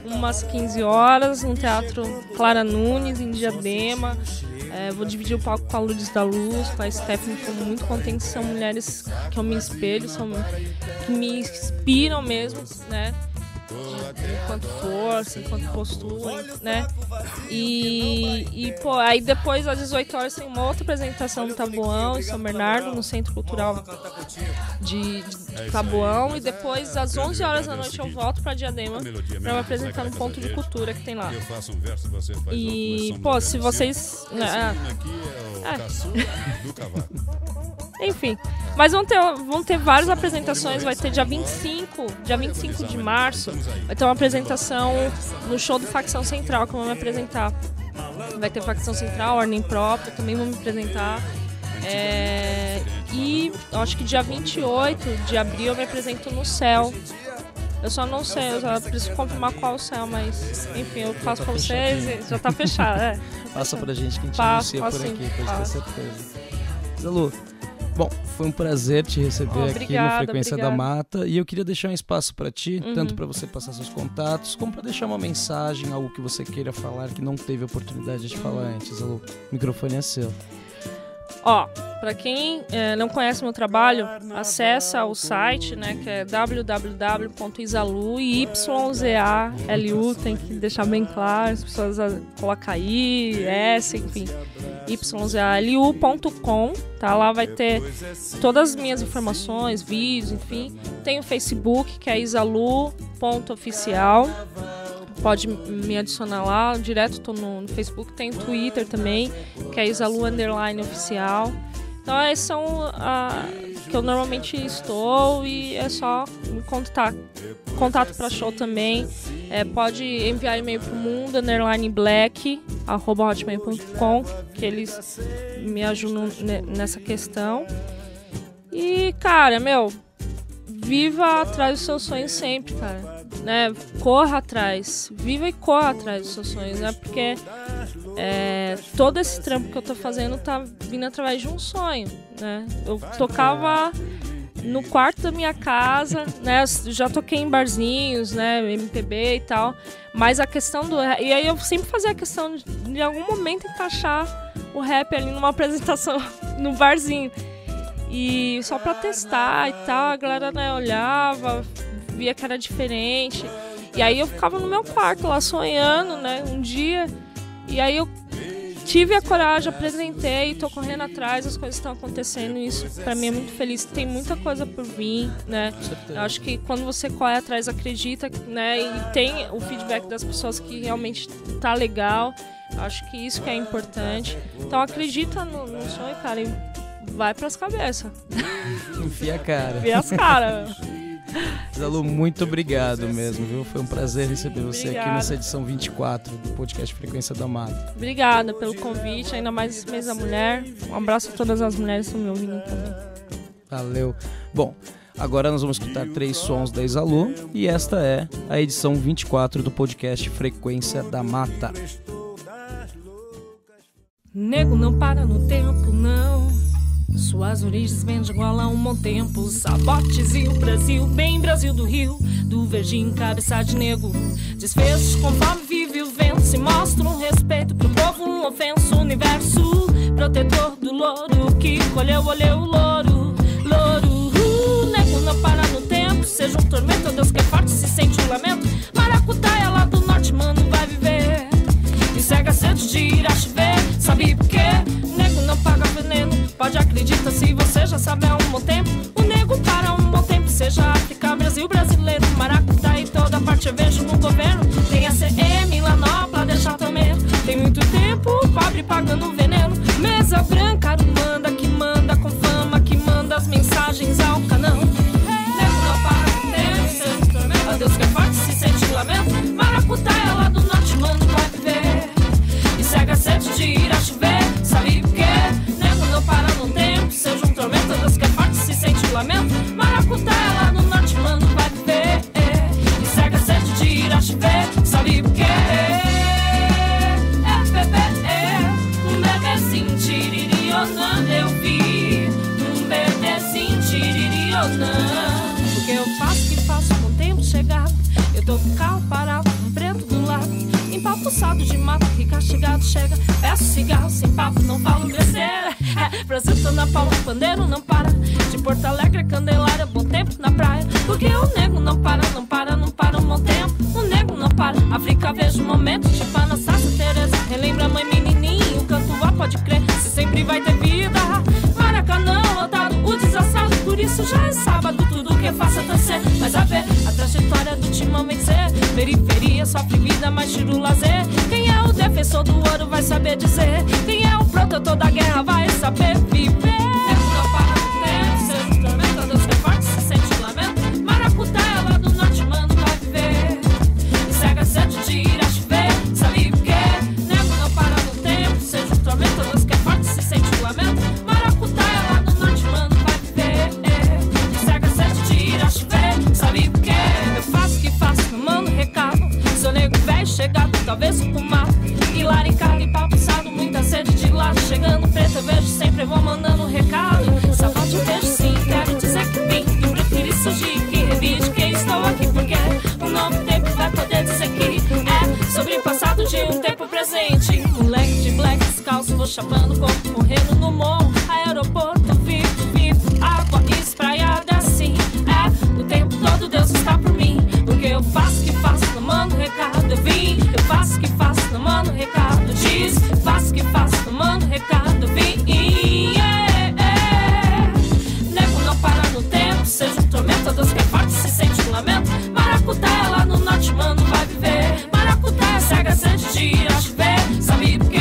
umas 15 horas, no Teatro Clara Nunes, em Diadema. Vou dividir o palco com a Lourdes da Luz, com a Stephanie, estou muito contente. São mulheres que eu me espelho, que me inspiram mesmo, né? Enquanto força, enquanto postura, né? E pô, aí depois às 18 horas tem uma outra apresentação no Taboão, em São Bernardo, no Centro Cultural de Taboão. E depois às 11 horas da noite eu volto pra Diadema pra me apresentar no Ponto de Cultura que tem lá. E, pô, se vocês... Enfim, mas vão ter várias apresentações. Vai ter dia 25 de março, vai ter uma apresentação no show do Facção Central, que eu vou me apresentar. Vai ter Facção Central, Ordem Própria, também vou me apresentar. E acho que dia 28 de abril eu me apresento no Céu. Eu só não sei, eu já preciso confirmar qual é o céu, mas enfim, eu passo pra vocês, já tá fechado, Passa pra gente que a gente anuncia por aqui, pode ter certeza. Zalu, bom, foi um prazer te receber aqui no Frequência da Mata, e eu queria deixar um espaço para ti, tanto para você passar seus contatos, como para deixar uma mensagem, algo que você queira falar que não teve oportunidade de falar antes. Zalu, o microfone é seu. Ó, para quem não conhece meu trabalho, acessa o site, né, que é www.izalu, YZALU, tem que deixar bem claro, as pessoas colocam I, S, enfim, YZALU.com, tá? Lá vai ter todas as minhas informações, vídeos, enfim. Tem o Facebook, que é izalu.oficial. Pode me adicionar lá, direto tô no Facebook. Tem o Twitter também, que é izalu_oficial. Então esses são que eu normalmente estou, e é só me contatar. Contato para show também. Pode enviar e-mail pro mundo_black@hotmail.com, que eles me ajudam nessa questão. E, cara, viva atrás dos seus sonhos sempre, cara. Né? Corra atrás. Viva e corra atrás dos seus sonhos, né? Porque todo esse trampo que eu tô fazendo tá vindo através de um sonho, né? Eu tocava no quarto da minha casa, né? Já toquei em barzinhos, né? MPB e tal. Mas a questão do... E aí eu sempre fazia a questão de em algum momento encaixar o rap ali numa apresentação no barzinho. E só pra testar e tal, a galera, né, olhava, via que era diferente. E aí eu ficava no meu quarto lá sonhando, né, um dia. E aí eu tive a coragem, apresentei, tô correndo atrás, as coisas estão acontecendo, e isso pra mim é muito feliz. Tem muita coisa por vir, né? Eu acho que quando você corre atrás, acredita, né, e tem o feedback das pessoas que realmente tá legal, acho que isso que é importante. Então acredita no sonho, cara, e vai pras cabeças. Enfia a cara. Enfia as caras. Zalu, muito obrigado mesmo, viu? Foi um prazer receber você aqui nessa edição 24 do podcast Frequência da Mata. Obrigada pelo convite, ainda mais esse mês da mulher. Um abraço a todas as mulheres que estão me ouvindo também. Valeu. Bom, agora nós vamos escutar 3 sons da Izalu, e esta é a edição 24 do podcast Frequência da Mata. Nego não para no tempo, não. Suas origens vêm de Angola há um bom tempo. Sabotes e o Brasil, bem Brasil do Rio, do verdinho, cabeça de nego. Desfechos conforme vive o vento, se mostra um respeito pro povo, um ofenso. Universo, protetor do louro, que colheu, olheu o louro. Louro, nego não para no tempo, seja um tormento, Deus que é forte, se sente um lamento. Maracutaia lá do norte, mano, vai viver. E cega cedo de ir a chover, sabe por quê? Nego não paga veneno, pode acreditar se você já sabe há um bom tempo. O nego para um bom tempo, seja África, Brasil, brasileiro, maracutaia em toda parte eu vejo no governo. Tem a CM lá nó pra deixar também. Tem muito tempo, pobre pagando veneno. Mesa branca, manda que manda com fama, que manda as mensagens ao canão. Nego não paga veneno, a Deus que é forte, se sente lamento. Maracutaia lá do norte, mano, vai viver. E cega cedo de ir a chover, sabe por quê? Nego não para no tempo, seja um tormento, Deus que é forte, se sente lamento. Maracutaia lá no norte, mano, vai viver. E cega cedo de ir a chover, sabe por quê? Um bebezinho tiririona, eu vi. Um bebezinho tiririona. O que eu faço, que faço com o tempo chegar. Eu tô com o carro parado, um preto do lado, empapuçado de mato, rica chegado, chega. Peço cigarro sem papo, não falo besteira. Brasil tô na palma, pandeiro não para. De Porto Alegre, Candelária, bom tempo na praia. Porque o nego não para, não para, não para um bom tempo. O nego não para, África vejo momentos. Tipo a nossa Teresa, relembra a mãe menininho. O canto lá pode crer, se sempre vai ter vida. Maracanã lotado, o desastrado. Por isso já é sábado, tudo que faça torcer. Mas a ver, a trajetória do timão vencer. Periferia sofre vida, mas tira o lazer. Quem é o defensor do ouro vai saber dizer. Quem é o protetor da guerra vai saber viver. Não para no tempo, seja um tormento. Deus que é forte, se sente um lamento. Maracutaia lá do norte, mano, vai viver. E cega sede de ir a chover, sabe por quê? Nego não para no tempo, seja um tormento. Deus que é forte, se sente um lamento. Maracutaia lá do norte, mano, vai viver. E cega sede de ir a chover, sabe por quê? Eu faço o que faço, eu mando recado. Sou nego velho chegado, talvez o mato. E lá em carne e passado, muita sede de lado. Chegando preto eu vejo sempre, vou mandando recado. Sapato eu vejo sim, quero dizer que vim. E preferi surgir, que reivindiquei, estou aqui porque um novo tempo vai poder dizer que é sobre o passado de um tempo presente. Moleque de black descalço, vou chapando o corpo, morrendo no morro. Aeroporto, vivo, água espraiada assim. É, o tempo todo Deus está por mim. Porque eu faço o que faço, não mando recado. Eu vim, eu faço o que faço, não mando recado. Diz, faço o que faço, não mando recado. Eu vim, nego não para no tempo, seja um tormento. Deus que é forte, se sente um lamento. Maracutaia lá no norte, mano, vai viver. Maracutaia cega, sente de ir a chover, sabe por quê?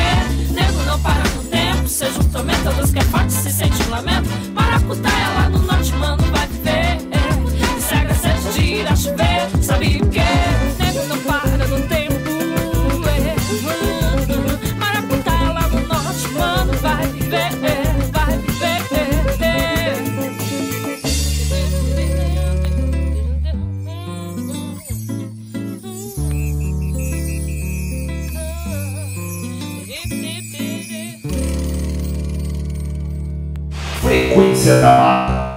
Nego não para no tempo, seja um tormento. Deus que é forte, se sente um lamento. Maracutaia lá no norte, mano, vai viver. Cega, sente de ir a chover, sabe por quê? Nego não para no tempo. Maracutaia lá no norte, mano, vai viver, vai viver. Frequência da Mata.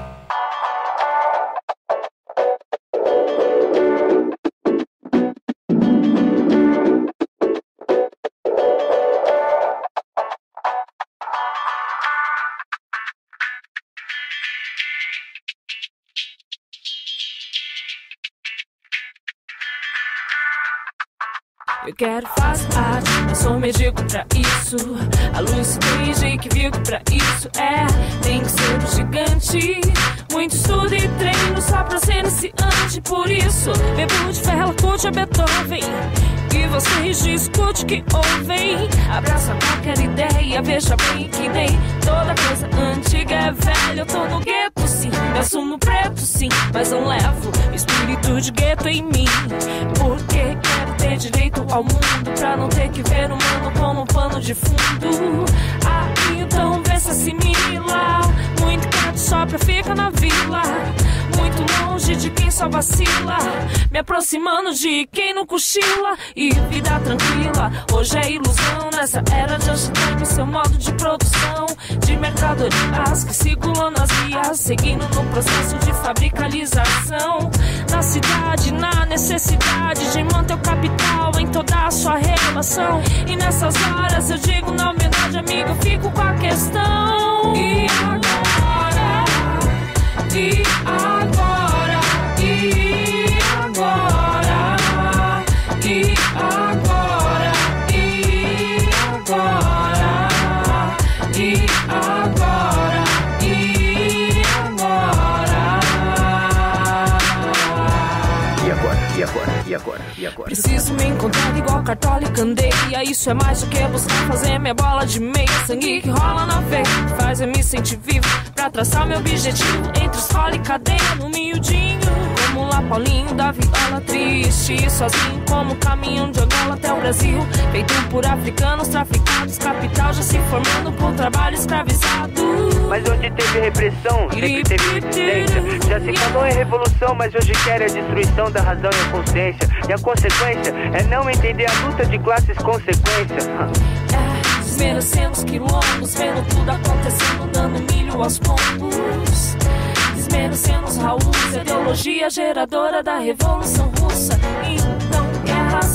Eu quero fazer arte, eu sou medíocre pra isso. A luz se finge que viu que pra isso tem que ser um gigante. Muito estudo e treino só pra ser iniciante. Por isso, bebo de ferro, curte a Beethoven. E vocês discute o que ouvem. Abraça qualquer ideia, veja bem que nem toda coisa antiga é velha. Eu tô no gueto sim, penso no preto sim, mas não levo o espírito de gueto em mim. Porque quero ter direito ao mundo, pra não ter que ver o mundo como um pano de fundo. Ah, então vê se assimila. Muito quieto só pra ficar na vila. Muito longe de quem só vacila, me aproximando de quem não cochila. E vida tranquila, hoje é ilusão. Nessa era de hashtag, seu modo de produção de mercadorias que circulam nas vias, seguindo no processo de fabricalização. Na cidade, na necessidade de manter o capital em toda a sua relação. E nessas horas eu digo na humildade, amigo, eu fico com a questão. E agora? E agora? E agora? E agora? E agora? E agora? E agora? E agora? E agora? E agora? E agora? Preciso me encontrar igual cartola e candeia. Isso é mais do que buscar fazer minha bola de meia. Sangue que rola na veia, faz eu me sentir vivo, pra traçar meu objetivo entre escola e cadeia. No miudinho, como lá Paulinho da viola, triste sozinho, como caminhão de Angola até o Brasil. Feito por africanos traficados, capital já se formando por trabalho escravizado. Mas onde teve repressão, sempre teve resistência. Já se falou em revolução, mas hoje quer a destruição da razão e a consciência. E a consequência é não entender a luta de classes, consequência. Desmerecendo os quilombos, vendo tudo acontecendo, dando milho aos pombos. Desmerecendo os Raúls, ideologia geradora da Revolução Russa. Então guerras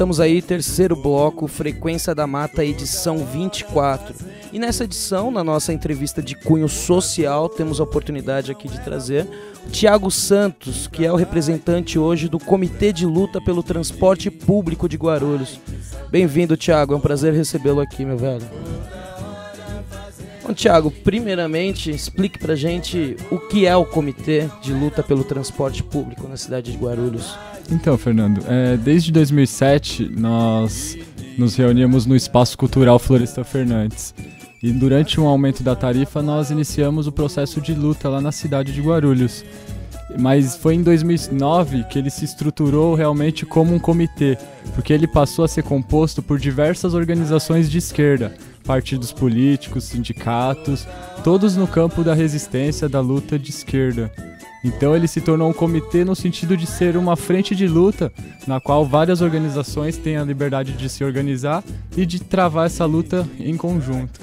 Estamos aí, terceiro bloco, Frequência da Mata, edição 24. E nessa edição, na nossa entrevista de cunho social, temos a oportunidade aqui de trazer o Thiago Santos, que é o representante hoje do Comitê de Luta pelo Transporte Público de Guarulhos. Bem-vindo, Thiago, é um prazer recebê-lo aqui, meu velho. Bom, Thiago, primeiramente, explique pra gente o que é o Comitê de Luta pelo Transporte Público na cidade de Guarulhos. Então, Fernando, desde 2007 nós nos reuníamos no Espaço Cultural Floresta Fernandes e durante um aumento da tarifa nós iniciamos o processo de luta lá na cidade de Guarulhos. Mas foi em 2009 que ele se estruturou realmente como um comitê, porque ele passou a ser composto por diversas organizações de esquerda, partidos políticos, sindicatos, todos no campo da resistência, da luta de esquerda. Então ele se tornou um comitê no sentido de ser uma frente de luta na qual várias organizações têm a liberdade de se organizar e de travar essa luta em conjunto.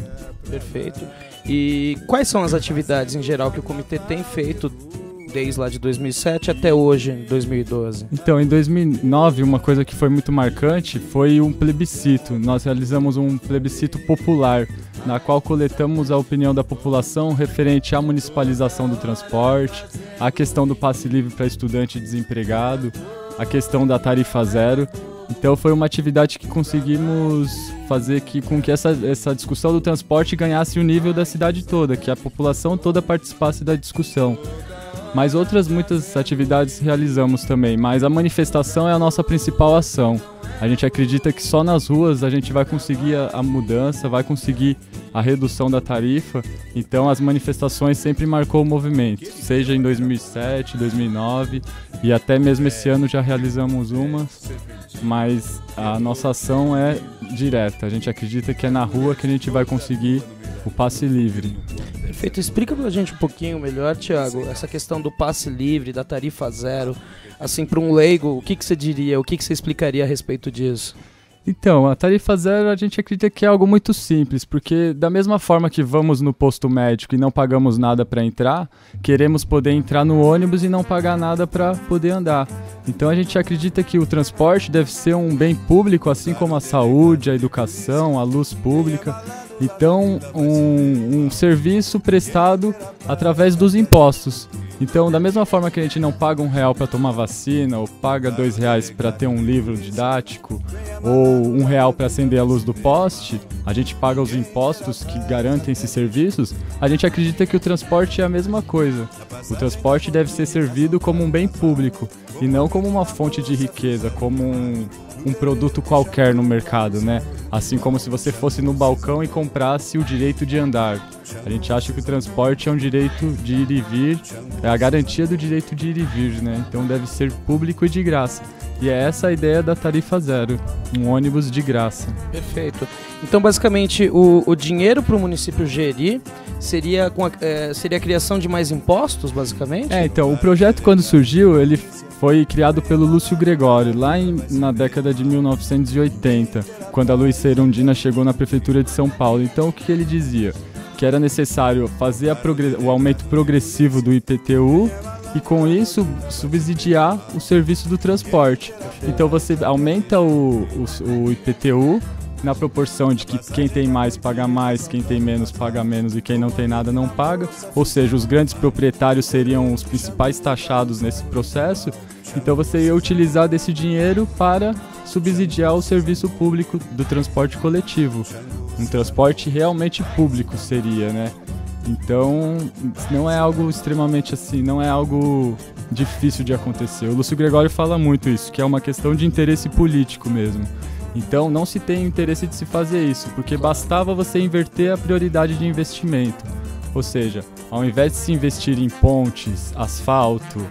Perfeito. E quais são as atividades em geral que o comitê tem feito desde lá de 2007 até hoje, em 2012? Então, em 2009, uma coisa que foi muito marcante foi um plebiscito. Nós realizamos um plebiscito popular, na qual coletamos a opinião da população referente à municipalização do transporte, à questão do passe livre para estudante desempregado, a questão da tarifa zero. Então foi uma atividade que conseguimos fazer com que essa discussão do transporte ganhasse o nível da cidade toda, que a população toda participasse da discussão. Mas outras muitas atividades realizamos também, mas a manifestação é a nossa principal ação. A gente acredita que só nas ruas a gente vai conseguir a mudança, vai conseguir a redução da tarifa. Então as manifestações sempre marcou o movimento, seja em 2007, 2009 e até mesmo esse ano já realizamos umas, mas a nossa ação é direta. A gente acredita que é na rua que a gente vai conseguir o passe livre. Perfeito. Explica pra gente um pouquinho melhor, Thiago, essa questão do passe livre, da tarifa zero. Assim, para um leigo, o que você diria, o que você explicaria a respeito disso? Então, a tarifa zero a gente acredita que é algo muito simples, porque da mesma forma que vamos no posto médico e não pagamos nada para entrar, queremos poder entrar no ônibus e não pagar nada para poder andar. Então a gente acredita que o transporte deve ser um bem público, assim como a saúde, a educação, a luz pública. Então, um serviço prestado através dos impostos. Então, da mesma forma que a gente não paga R$1 para tomar vacina, ou paga R$2 para ter um livro didático, ou R$1 para acender a luz do poste, a gente paga os impostos que garantem esses serviços. A gente acredita que o transporte é a mesma coisa. O transporte deve ser servido como um bem público e não como uma fonte de riqueza, como um produto qualquer no mercado, né? Assim como se você fosse no balcão e comprasse o direito de andar. A gente acha que o transporte é um direito de ir e vir, é a garantia do direito de ir e vir, né? Então deve ser público e de graça. E é essa a ideia da tarifa zero, um ônibus de graça. Perfeito. Então, basicamente, o dinheiro para o município gerir seria a criação de mais impostos, basicamente? Então, o projeto, quando surgiu, ele foi criado pelo Lúcio Gregório, lá na década de 1980, quando a Luiz Serundina chegou na Prefeitura de São Paulo. Então, o que ele dizia? Que era necessário fazer o aumento progressivo do IPTU e, com isso, subsidiar o serviço do transporte. Então, você aumenta o IPTU na proporção de que quem tem mais paga mais, quem tem menos paga menos e quem não tem nada não paga. Ou seja, os grandes proprietários seriam os principais taxados nesse processo. Então você ia utilizar desse dinheiro para subsidiar o serviço público do transporte coletivo. Um transporte realmente público seria, né? Então não é algo extremamente assim, não é algo difícil de acontecer. O Lúcio Gregório fala muito isso, que é uma questão de interesse político mesmo. Então não se tem interesse de se fazer isso, porque bastava você inverter a prioridade de investimento. Ou seja, ao invés de se investir em pontes, asfalto,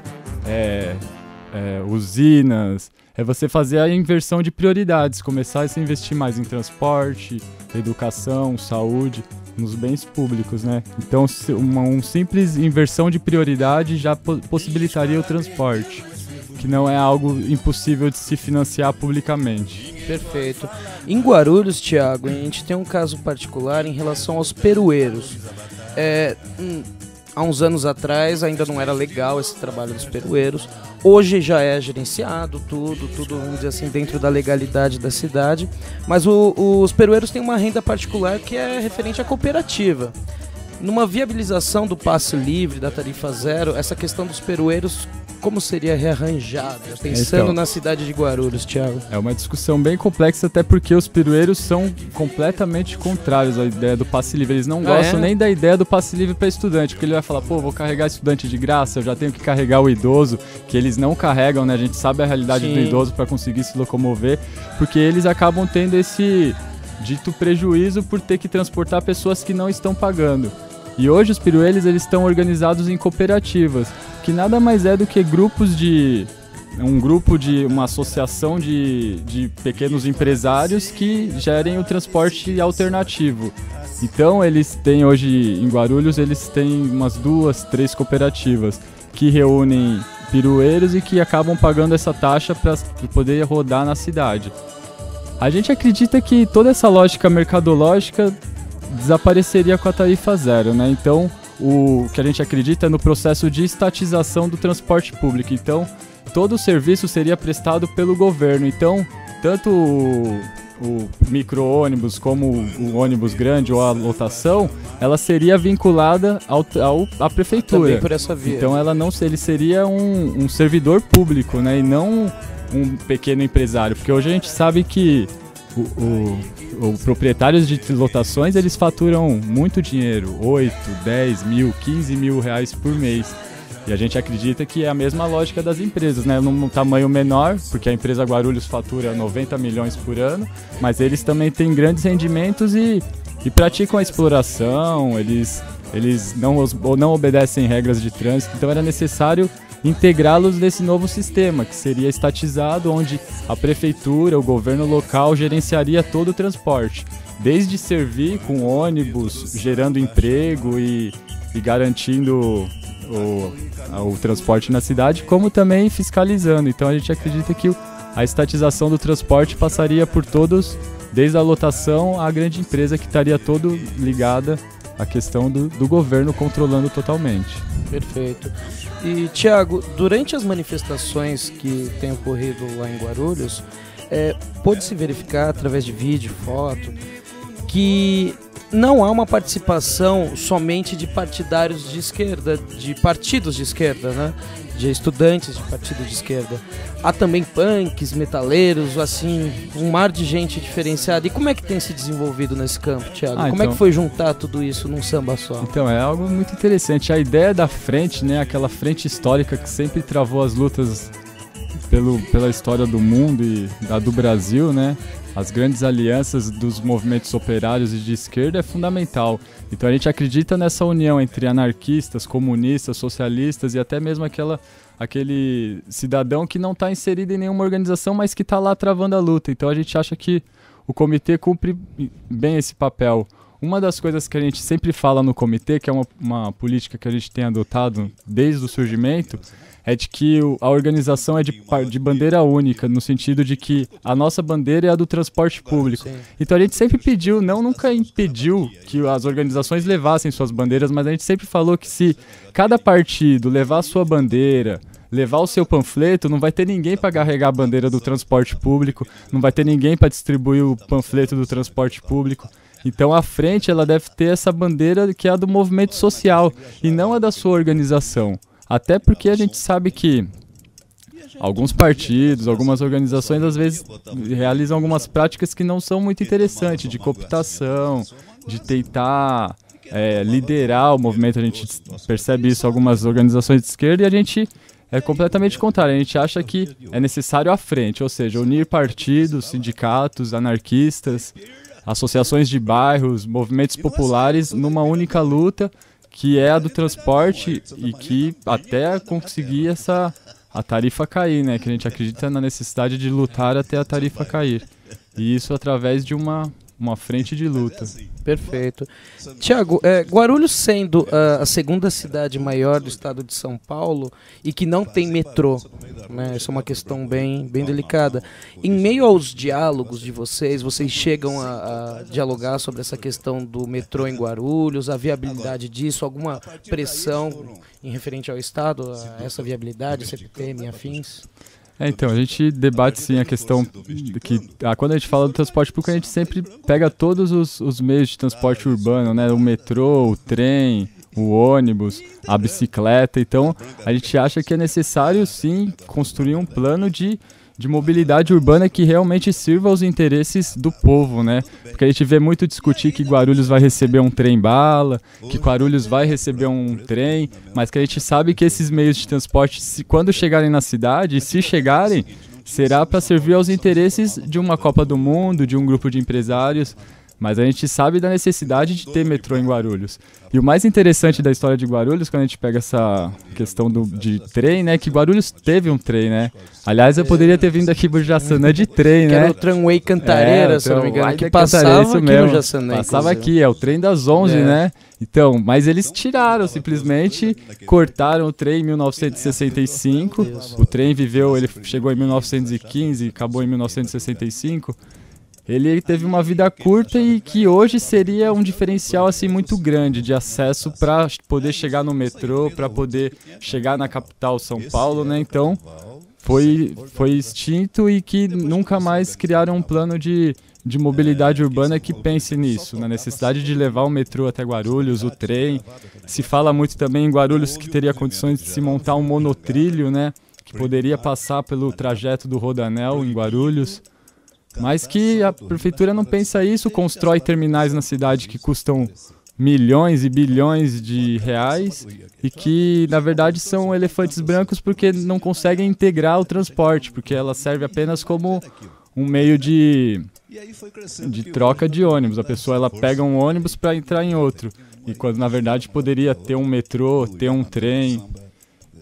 usinas, é você fazer a inversão de prioridades, começar a se investir mais em transporte, educação, saúde, nos bens públicos, né? Então uma simples inversão de prioridade já possibilitaria o transporte, que não é algo impossível de se financiar publicamente. Perfeito. Em Guarulhos, Thiago, a gente tem um caso particular em relação aos perueiros. há uns anos atrás ainda não era legal esse trabalho dos perueiros. Hoje já é gerenciado, tudo, vamos dizer assim, dentro da legalidade da cidade. Mas os perueiros têm uma renda particular que é referente à cooperativa. Numa viabilização do passe livre, da tarifa zero, essa questão dos perueiros, como seria rearranjada? Pensando Então, na cidade de Guarulhos, Thiago. É uma discussão bem complexa, até porque os perueiros são completamente contrários à ideia do passe livre. Eles não gostam nem da ideia do passe livre para estudante, porque ele vai falar, pô, vou carregar estudante de graça, eu já tenho que carregar o idoso, que eles não carregam, né? A gente sabe a realidade do idoso para conseguir se locomover, porque eles acabam tendo esse dito prejuízo por ter que transportar pessoas que não estão pagando. E hoje os perueiros eles estão organizados em cooperativas, que nada mais é do que uma associação de pequenos empresários que gerem o transporte alternativo. Então eles têm hoje em Guarulhos, eles têm umas 2, 3 cooperativas que reúnem perueiros e que acabam pagando essa taxa para poder rodar na cidade. A gente acredita que toda essa lógica mercadológica desapareceria com a tarifa zero, né? Então, o que a gente acredita é no processo de estatização do transporte público. Então, todo o serviço seria prestado pelo governo. Então, tanto o micro-ônibus como o ônibus grande ou a lotação, ela seria vinculada à prefeitura. Também por essa via. Então, ele seria um servidor público, né? E não um pequeno empresário. Porque hoje a gente sabe que os proprietários de lotações, eles faturam muito dinheiro, 8, 10 mil, 15 mil reais por mês. E a gente acredita que é a mesma lógica das empresas, né? Num tamanho menor, porque a empresa Guarulhos fatura 90 milhões por ano, mas eles também têm grandes rendimentos e praticam a exploração, eles não obedecem regras de trânsito, então era necessário integrá-los nesse novo sistema, que seria estatizado, onde a prefeitura, o governo local gerenciaria todo o transporte, desde servir com ônibus, gerando emprego e garantindo o transporte na cidade, como também fiscalizando. Então a gente acredita que a estatização do transporte passaria por todos, desde a lotação à grande empresa, que estaria todo ligada à questão do governo controlando totalmente. Perfeito. E, Thiago, durante as manifestações que têm ocorrido lá em Guarulhos, pôde-se verificar através de vídeo, foto, que não há uma participação somente de partidários de esquerda, de partidos de esquerda, né? De estudantes de partido de esquerda. Há também punks, metaleiros, assim, um mar de gente diferenciada. E como é que tem se desenvolvido nesse campo, Thiago? Como é que foi juntar tudo isso num samba só? Então, é algo muito interessante. A ideia da frente, né? Aquela frente histórica que sempre travou as lutas pela história do mundo e da do Brasil, né? As grandes alianças dos movimentos operários e de esquerda é fundamental. Então a gente acredita nessa união entre anarquistas, comunistas, socialistas e até mesmo aquele cidadão que não está inserido em nenhuma organização, mas que está lá travando a luta. Então a gente acha que o comitê cumpre bem esse papel. Uma das coisas que a gente sempre fala no comitê, que é uma política que a gente tem adotado desde o surgimento, é de que a organização é de bandeira única, no sentido de que a nossa bandeira é a do transporte público. Sim. Então a gente sempre pediu, nunca impediu que as organizações levassem suas bandeiras, mas a gente sempre falou que se cada partido levar a sua bandeira, levar o seu panfleto, não vai ter ninguém para carregar a bandeira do transporte público, não vai ter ninguém para distribuir o panfleto do transporte público. Então a frente ela deve ter essa bandeira que é a do movimento social e não a da sua organização. Até porque a gente sabe que alguns partidos, algumas organizações às vezes realizam algumas práticas que não são muito interessantes, de cooptação, de tentar liderar o movimento. A gente percebe isso em algumas organizações de esquerda e a gente é completamente contrário. A gente acha que é necessário a frente, ou seja, unir partidos, sindicatos, anarquistas, associações de bairros, movimentos populares numa única luta, que é a do transporte e que até conseguir a tarifa cair, né? Que a gente acredita na necessidade de lutar até a tarifa cair. E isso através de uma uma frente de luta. Perfeito. Tiago, Guarulhos sendo a segunda cidade maior do estado de São Paulo e que não tem metrô, né? Essa é uma questão bem delicada. Em meio aos diálogos de vocês chegam a dialogar sobre essa questão do metrô em Guarulhos, a viabilidade disso, alguma pressão em referente ao estado, a essa viabilidade, CPTM e afins? Então, a gente debate sim a questão de que, quando a gente fala do transporte público, a gente sempre pega todos os meios de transporte urbano, né? O metrô, o trem, o ônibus, a bicicleta. Então, a gente acha que é necessário sim construir um plano de mobilidade urbana que realmente sirva aos interesses do povo, né? Porque a gente vê muito discutir que Guarulhos vai receber um trem-bala, que Guarulhos vai receber um trem, mas que a gente sabe que esses meios de transporte, quando chegarem na cidade, se chegarem, será para servir aos interesses de uma Copa do Mundo, de um grupo de empresários. Mas a gente sabe da necessidade de ter metrô em Guarulhos. E o mais interessante da história de Guarulhos, quando a gente pega essa questão de trem, né? Que Guarulhos teve um trem, né? Aliás, eu poderia ter vindo aqui pro Jaçanã de trem, que né? era o Tramway Cantareira, se eu não me engano, que passava aqui no Jaçanã. Passava aqui, é o trem das 11, né? Então, mas eles tiraram, simplesmente cortaram o trem em 1965. O trem ele chegou em 1915, acabou em 1965. Ele teve uma vida curta e que hoje seria um diferencial assim muito grande de acesso para poder chegar no metrô, para poder chegar na capital São Paulo, né? Então foi extinto e que nunca mais criaram um plano de mobilidade urbana que pense nisso, na necessidade de levar o metrô até Guarulhos, o trem. Se fala muito também em Guarulhos que teria condições de se montar um monotrilho, né? Que poderia passar pelo trajeto do Rodoanel em Guarulhos. Mas que a prefeitura não pensa isso, constrói terminais na cidade que custam milhões e bilhões de reais e que, na verdade, são elefantes brancos porque não conseguem integrar o transporte, porque ela serve apenas como um meio de troca de ônibus. A pessoa ela pega um ônibus para entrar em outro, e quando, na verdade, poderia ter um metrô, ter um trem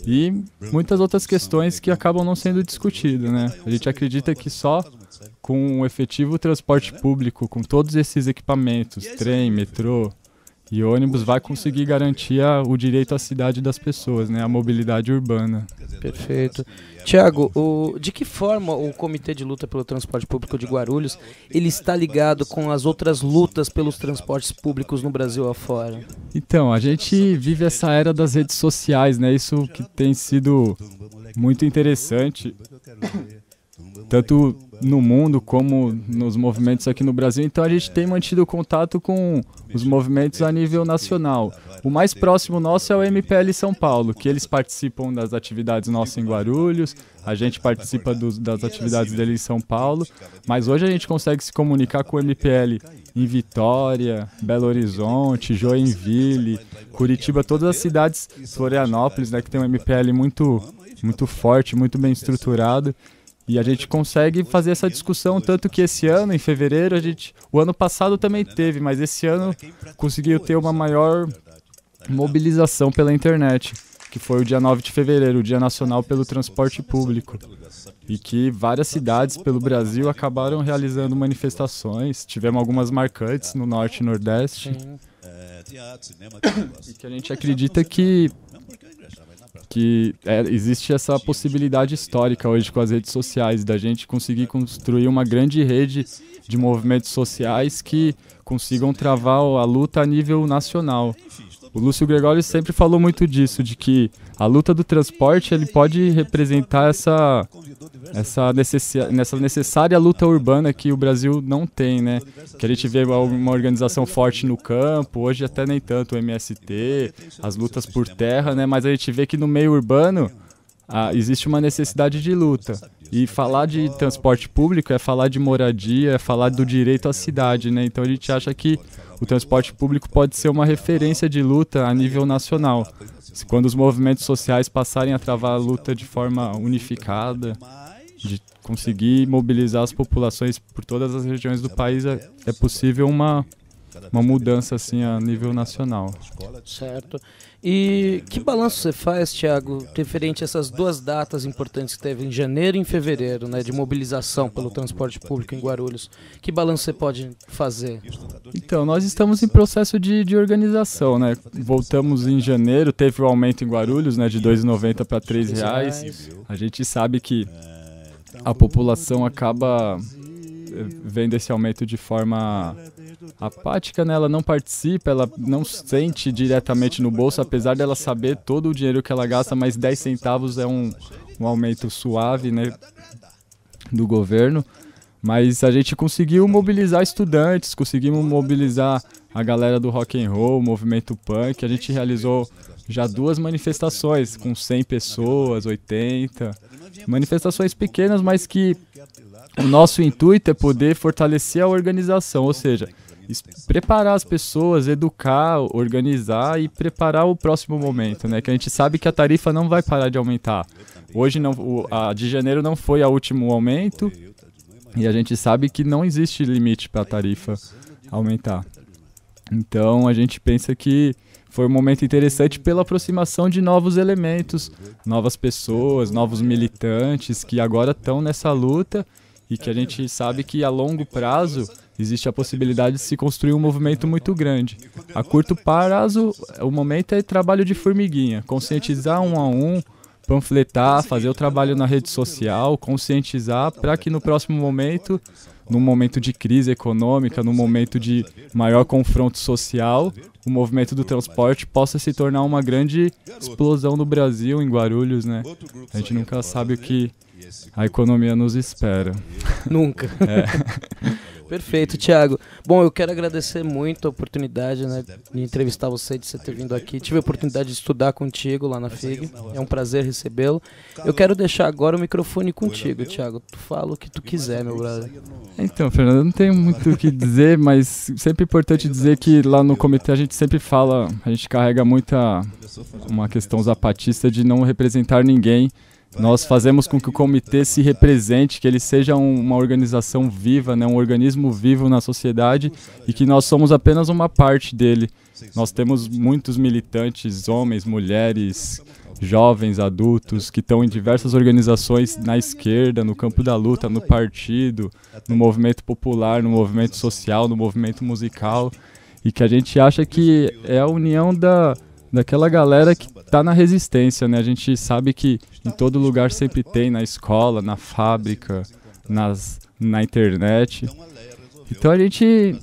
e muitas outras questões que acabam não sendo discutidas, né? A gente acredita que só com um efetivo transporte público, com todos esses equipamentos, trem, metrô e ônibus, vai conseguir garantir o direito à cidade das pessoas, né? A mobilidade urbana. Perfeito. Tiago, de que forma o Comitê de Luta pelo Transporte Público de Guarulhos ele está ligado com as outras lutas pelos transportes públicos no Brasil afora? Então, a gente vive essa era das redes sociais, né? Isso que tem sido muito interessante, tanto no mundo como nos movimentos aqui no Brasil. Então a gente tem mantido contato com os movimentos a nível nacional. O mais próximo nosso é o MPL São Paulo, que eles participam das atividades nossas em Guarulhos, a gente participa das atividades dele em São Paulo, mas hoje a gente consegue se comunicar com o MPL em Vitória, Belo Horizonte, Joinville, Curitiba, todas as cidades, Florianópolis, né, que tem um MPL muito forte, muito bem estruturado. E a gente consegue fazer essa discussão, tanto que esse ano, em fevereiro, o ano passado também teve, mas esse ano conseguiu ter uma maior mobilização pela internet, que foi o dia 9 de fevereiro, o Dia Nacional pelo Transporte Público. E que várias cidades pelo Brasil acabaram realizando manifestações, tivemos algumas marcantes no Norte e Nordeste. E que a gente acredita que existe essa possibilidade histórica hoje com as redes sociais, da gente conseguir construir uma grande rede de movimentos sociais que consigam travar a luta a nível nacional. O Lúcio Gregório sempre falou muito disso, de que a luta do transporte ele pode representar essa necessária luta urbana que o Brasil não tem, né? Que a gente vê uma organização forte no campo, hoje até nem tanto o MST, as lutas por terra, né? Mas a gente vê que no meio urbano existe uma necessidade de luta. E falar de transporte público é falar de moradia, é falar do direito à cidade, né? Então a gente acha que o transporte público pode ser uma referência de luta a nível nacional. Quando os movimentos sociais passarem a travar a luta de forma unificada, de conseguir mobilizar as populações por todas as regiões do país, é possível uma uma mudança assim a nível nacional. Certo. E que balanço você faz, Thiago, referente a essas duas datas importantes que teve em janeiro e em fevereiro, né, de mobilização pelo transporte público em Guarulhos? Que balanço você pode fazer? Então, nós estamos em processo de organização, né? Voltamos em janeiro, teve o aumento em Guarulhos, né, de R$ 2,90 para R$ 3,00. A gente sabe que a população acaba vendo esse aumento de forma apática, né? Ela não participa, ela não sente diretamente no bolso, apesar dela saber todo o dinheiro que ela gasta, mas 10 centavos é um aumento suave, né, do governo. Mas a gente conseguiu mobilizar estudantes, conseguimos mobilizar a galera do rock and roll, o movimento punk. A gente realizou já 2 manifestações com 100 pessoas, 80. Manifestações pequenas, mas que o nosso intuito é poder fortalecer a organização, ou seja, preparar as pessoas, educar, organizar e preparar o próximo momento, né? Que a gente sabe que a tarifa não vai parar de aumentar. Hoje a de janeiro não foi o último aumento e a gente sabe que não existe limite para a tarifa aumentar. Então a gente pensa que foi um momento interessante pela aproximação de novos elementos, novas pessoas, novos militantes que agora estão nessa luta e que a gente sabe que a longo prazo existe a possibilidade de se construir um movimento muito grande. A curto prazo, o momento é trabalho de formiguinha, conscientizar um a um, panfletar, fazer o trabalho na rede social, conscientizar para que no próximo momento, num momento de crise econômica, num momento de maior confronto social, o movimento do transporte possa se tornar uma grande explosão no Brasil, em Guarulhos, né? A gente nunca sabe o que a economia nos espera. Nunca. Perfeito, Thiago. Bom, eu quero agradecer muito a oportunidade, né, de entrevistar você, de você ter vindo aqui. Tive a oportunidade de estudar contigo lá na FIG. É um prazer recebê-lo. Eu quero deixar agora o microfone contigo, Thiago. Tu fala o que tu quiser, meu brother. Então, Fernando, eu não tenho muito o que dizer, mas sempre é importante dizer que lá no comitê a gente sempre fala, a gente carrega uma questão zapatista de não representar ninguém. Nós fazemos com que o comitê se represente, que ele seja uma organização viva, né, um organismo vivo na sociedade e que nós somos apenas uma parte dele. Nós temos muitos militantes, homens, mulheres, jovens, adultos, que estão em diversas organizações na esquerda, no campo da luta, no partido, no movimento popular, no movimento social, no movimento musical, e que a gente acha que é a união daquela galera que está na resistência, né? A gente sabe que em todo lugar sempre tem, na escola, na fábrica, na internet. Então a gente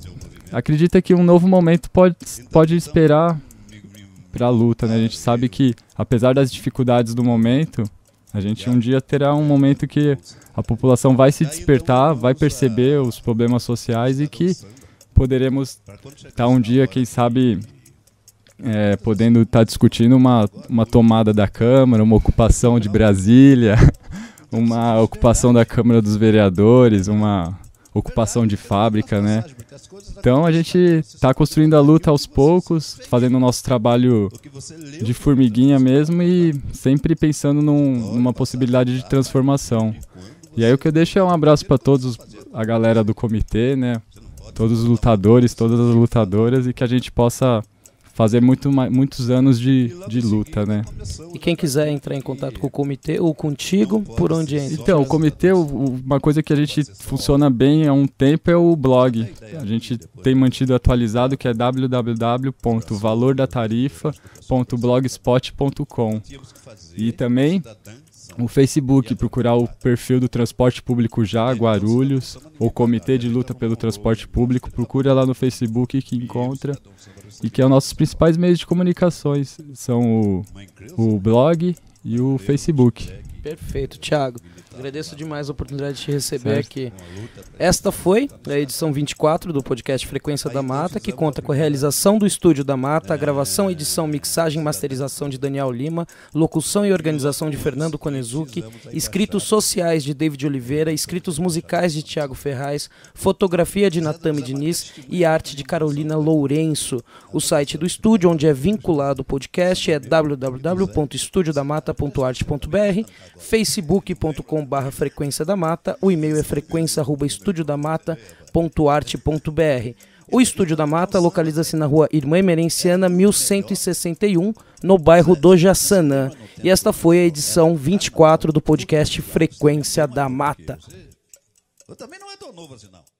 acredita que um novo momento pode esperar para a luta, né? A gente sabe que, apesar das dificuldades do momento, a gente um dia terá um momento que a população vai se despertar, vai perceber os problemas sociais e que poderemos estar um dia, quem sabe, podendo estar discutindo uma tomada da Câmara, uma ocupação de Brasília, uma ocupação da Câmara dos Vereadores, uma ocupação de fábrica, né? Então a gente está construindo a luta aos poucos, fazendo o nosso trabalho de formiguinha mesmo e sempre pensando numa possibilidade de transformação. E aí o que eu deixo é um abraço para todos, a galera do comitê, né? Todos os lutadores, todas as lutadoras, e que a gente possa fazer muitos anos de luta, né? E quem quiser entrar em contato com o comitê ou contigo, por onde entra? Então, o comitê, uma coisa que a gente funciona bem há um tempo é o blog. A gente tem mantido atualizado, que é www.valordatarifa.blogspot.com. E também o Facebook, procurar o perfil do Transporte Público Já, Guarulhos, ou Comitê de Luta pelo Transporte Público, procura lá no Facebook que encontra. E que é os nossos principais meios de comunicações, são o blog e o Facebook. Perfeito, Thiago. Agradeço demais a oportunidade de te receber aqui. Esta foi a edição 24 do podcast Frequência da Mata, que conta com a realização do Estúdio da Mata, a gravação, edição, mixagem e masterização de Daniel Lima, locução e organização de Fernando Konezuki, escritos sociais de David Oliveira, escritos musicais de Thiago Ferraz, fotografia de Natami Diniz e arte de Carolina Lourenço. O site do estúdio, onde é vinculado o podcast, é www.estudiodamata.arte.br, facebook.com/frequência da mata, o e-mail é frequência@estudiodamata.arte.br. O Estúdio da Mata localiza-se na rua Irmã Emerenciana, 1161, no bairro do Jaçanã. E esta foi a edição 24 do podcast Frequência da Mata. Eu também não é tão novo assim, não.